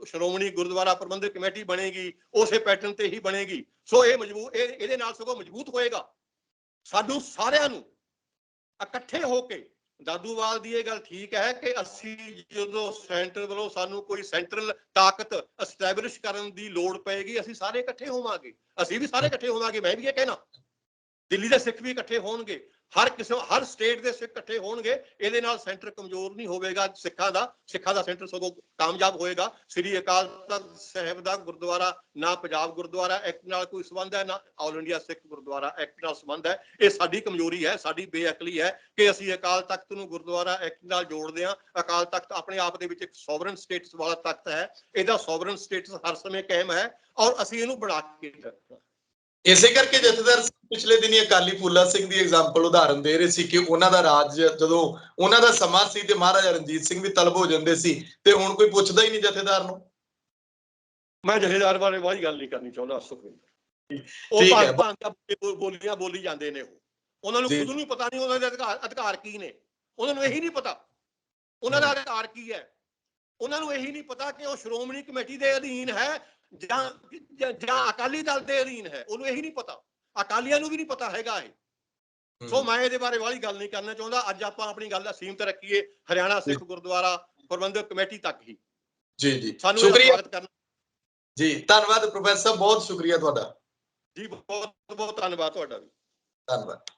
ਸ਼੍ਰੋਮਣੀ ਗੁਰਦੁਆਰਾ ਪ੍ਰਬੰਧਕ ਕਮੇਟੀ ਬਣੇਗੀ, ਉਸੇ ਪੈਟਰਨ ਤੇ ਹੀ ਬਣੇਗੀ। ਸੋ ਇਹ ਮਜ਼ਬੂਤ, ਇਹਦੇ ਨਾਲ ਸਗੋਂ ਮਜ਼ਬੂਤ ਹੋਏਗਾ। ਸਾਨੂੰ ਸਾਰਿਆਂ ਨੂੰ ਇਕੱਠੇ ਹੋ ਕੇ, ਦਾਦੂਵਾਲ ਦੀ ਇਹ ਗੱਲ ਠੀਕ ਹੈ ਕਿ ਅਸੀਂ ਜਦੋਂ ਸੈਂਟਰ ਵੱਲੋਂ ਸਾਨੂੰ ਕੋਈ ਸੈਂਟਰਲ ਤਾਕਤ ਐਸਟੈਬਲਿਸ਼ ਕਰਨ ਦੀ ਲੋੜ ਪਏਗੀ, ਅਸੀਂ ਸਾਰੇ ਇਕੱਠੇ ਹੋਵਾਂਗੇ। ਅਸੀਂ ਵੀ ਸਾਰੇ ਇਕੱਠੇ ਹੋਵਾਂਗੇ। ਮੈਂ ਵੀ ਇਹ ਕਹਿਣਾ, ਦਿੱਲੀ ਦੇ ਸਿੱਖ ਵੀ ਇਕੱਠੇ ਹੋਣਗੇ, ਹਰ ਸਟੇਟ ਦੇ ਸਿੱਖ ਇਕੱਠੇ ਹੋਣਗੇ। ਇਹਦੇ ਨਾਲ ਸੈਂਟਰ ਕਮਜ਼ੋਰ ਨਹੀਂ ਹੋਵੇਗਾ ਸਿੱਖਾਂ ਦਾ ਸੈਂਟਰ ਸਗੋਂ ਕਾਮਯਾਬ ਹੋਏਗਾ। ਸ੍ਰੀ ਅਕਾਲ ਤਖਤ ਸਾਹਿਬ ਦਾ ਗੁਰਦੁਆਰਾ ਨਾ ਪੰਜਾਬ ਗੁਰਦੁਆਰਾ ਐਕਟ ਨਾਲ ਕੋਈ ਸੰਬੰਧ ਹੈ, ਨਾ ਆਲ ਇੰਡੀਆ ਸਿੱਖ ਗੁਰਦੁਆਰਾ ਐਕਟ ਨਾਲ ਸੰਬੰਧ ਹੈ। ਇਹ ਸਾਡੀ ਕਮਜ਼ੋਰੀ ਹੈ, ਸਾਡੀ ਬੇਅਕਲੀ ਹੈ ਕਿ ਅਸੀਂ ਅਕਾਲ ਤਖਤ ਨੂੰ ਗੁਰਦੁਆਰਾ ਐਕਟ ਨਾਲ ਜੋੜਦੇ ਹਾਂ। ਅਕਾਲ ਤਖਤ ਆਪਣੇ ਆਪ ਦੇ ਵਿੱਚ ਇੱਕ ਸੋਵਰਨ ਸਟੇਟਸ ਵਾਲਾ ਤਖਤ ਹੈ। ਇਹਦਾ ਸੋਵਰਨ ਸਟੇਟਸ ਹਰ ਸਮੇਂ ਕਾਇਮ ਹੈ ਔਰ ਅਸੀਂ ਇਹਨੂੰ ਬਣਾ ਕੇ ਰੱਖਣਾ। ਇਸੇ ਕਰਕੇ ਜਥੇਦਾਰ ਪਿਛਲੇ ਦਿਨੀ ਅਕਾਲੀ ਫੂਲਾ ਸਿੰਘ ਦੀ ਐਗਜ਼ਾਮਪਲ ਉਦਾਹਰਨ ਦੇ ਰਹੇ ਸੀ ਕਿ ਉਹਨਾਂ ਦਾ ਰਾਜ ਜਦੋਂ ਉਹਨਾਂ ਦਾ ਸਮਾਂ ਸੀ ਤੇ ਮਹਾਰਾਜਾ ਰਣਜੀਤ ਸਿੰਘ ਵੀ ਤਲਬ ਹੋ ਜਾਂਦੇ ਸੀ, ਤੇ ਹੁਣ ਕੋਈ ਪੁੱਛਦਾ ਹੀ ਨਹੀਂ ਜਥੇਦਾਰ ਨੂੰ। ਮੈਂ ਜਥੇਦਾਰ ਬਾਰੇ ਬਹੁਤ ਗੱਲ ਨਹੀਂ ਕਰਨੀ ਚਾਹੁੰਦਾ ਸੁਖਵਿੰਦਰ। ਉਹ ਬੋਲੀਆਂ ਬੋਲੀ ਜਾਂਦੇ ਨੇ। ਉਹਨਾਂ ਨੂੰ ਖੁਦ ਨੂੰ ਪਤਾ ਨਹੀਂ ਉਹਨਾਂ ਦੇ ਅਧਿਕਾਰ ਕੀ ਨੇ। ਉਹਨਾਂ ਨੂੰ ਇਹੀ ਨਹੀਂ ਪਤਾ ਉਹਨਾਂ ਦਾ ਅਧਿਕਾਰ ਕੀ ਹੈ। ਉਹਨਾਂ ਨੂੰ ਇਹੀ ਨਹੀਂ ਪਤਾ ਕਿ ਉਹ ਸ਼੍ਰੋਮਣੀ ਕਮੇਟੀ ਦੇ ਅਧੀਨ ਹੈ ਜਾਂ ਅਕਾਲੀ ਦਲ ਦੇ ਅਧੀਨ ਹੈ। ਉਹਨੂੰ ਇਹੀ ਨਹੀਂ ਪਤਾ। ਅਕਾਲੀਆਂ ਨੂੰ ਵੀ ਨਹੀਂ ਪਤਾ ਹੈਗਾ ਇਹ। ਸੋ ਮੈਂ ਇਹਦੇ ਬਾਰੇ ਵਾਲੀ ਗੱਲ ਨਹੀਂ ਕਰਨਾ ਚਾਹੁੰਦਾ। ਅੱਜ ਆਪਾਂ ਆਪਣੀ ਗੱਲ ਸੀਮਤ ਰੱਖੀਏ ਹਰਿਆਣਾ ਸਿੱਖ ਗੁਰਦੁਆਰਾ ਪ੍ਰਬੰਧਕ ਕਮੇਟੀ ਤੱਕ ਹੀ। ਜੀ ਸਾਨੂੰ ਸਵਾਗਤ ਕਰਨਾ ਜੀ। ਧੰਨਵਾਦ ਪ੍ਰੋਫੈਸਰ ਸਾਹਿਬ, ਬਹੁਤ ਸ਼ੁਕਰੀਆ ਤੁਹਾਡਾ ਜੀ। ਬਹੁਤ ਬਹੁਤ ਧੰਨਵਾਦ ਤੁਹਾਡਾ ਵੀ। ਧੰਨਵਾਦ।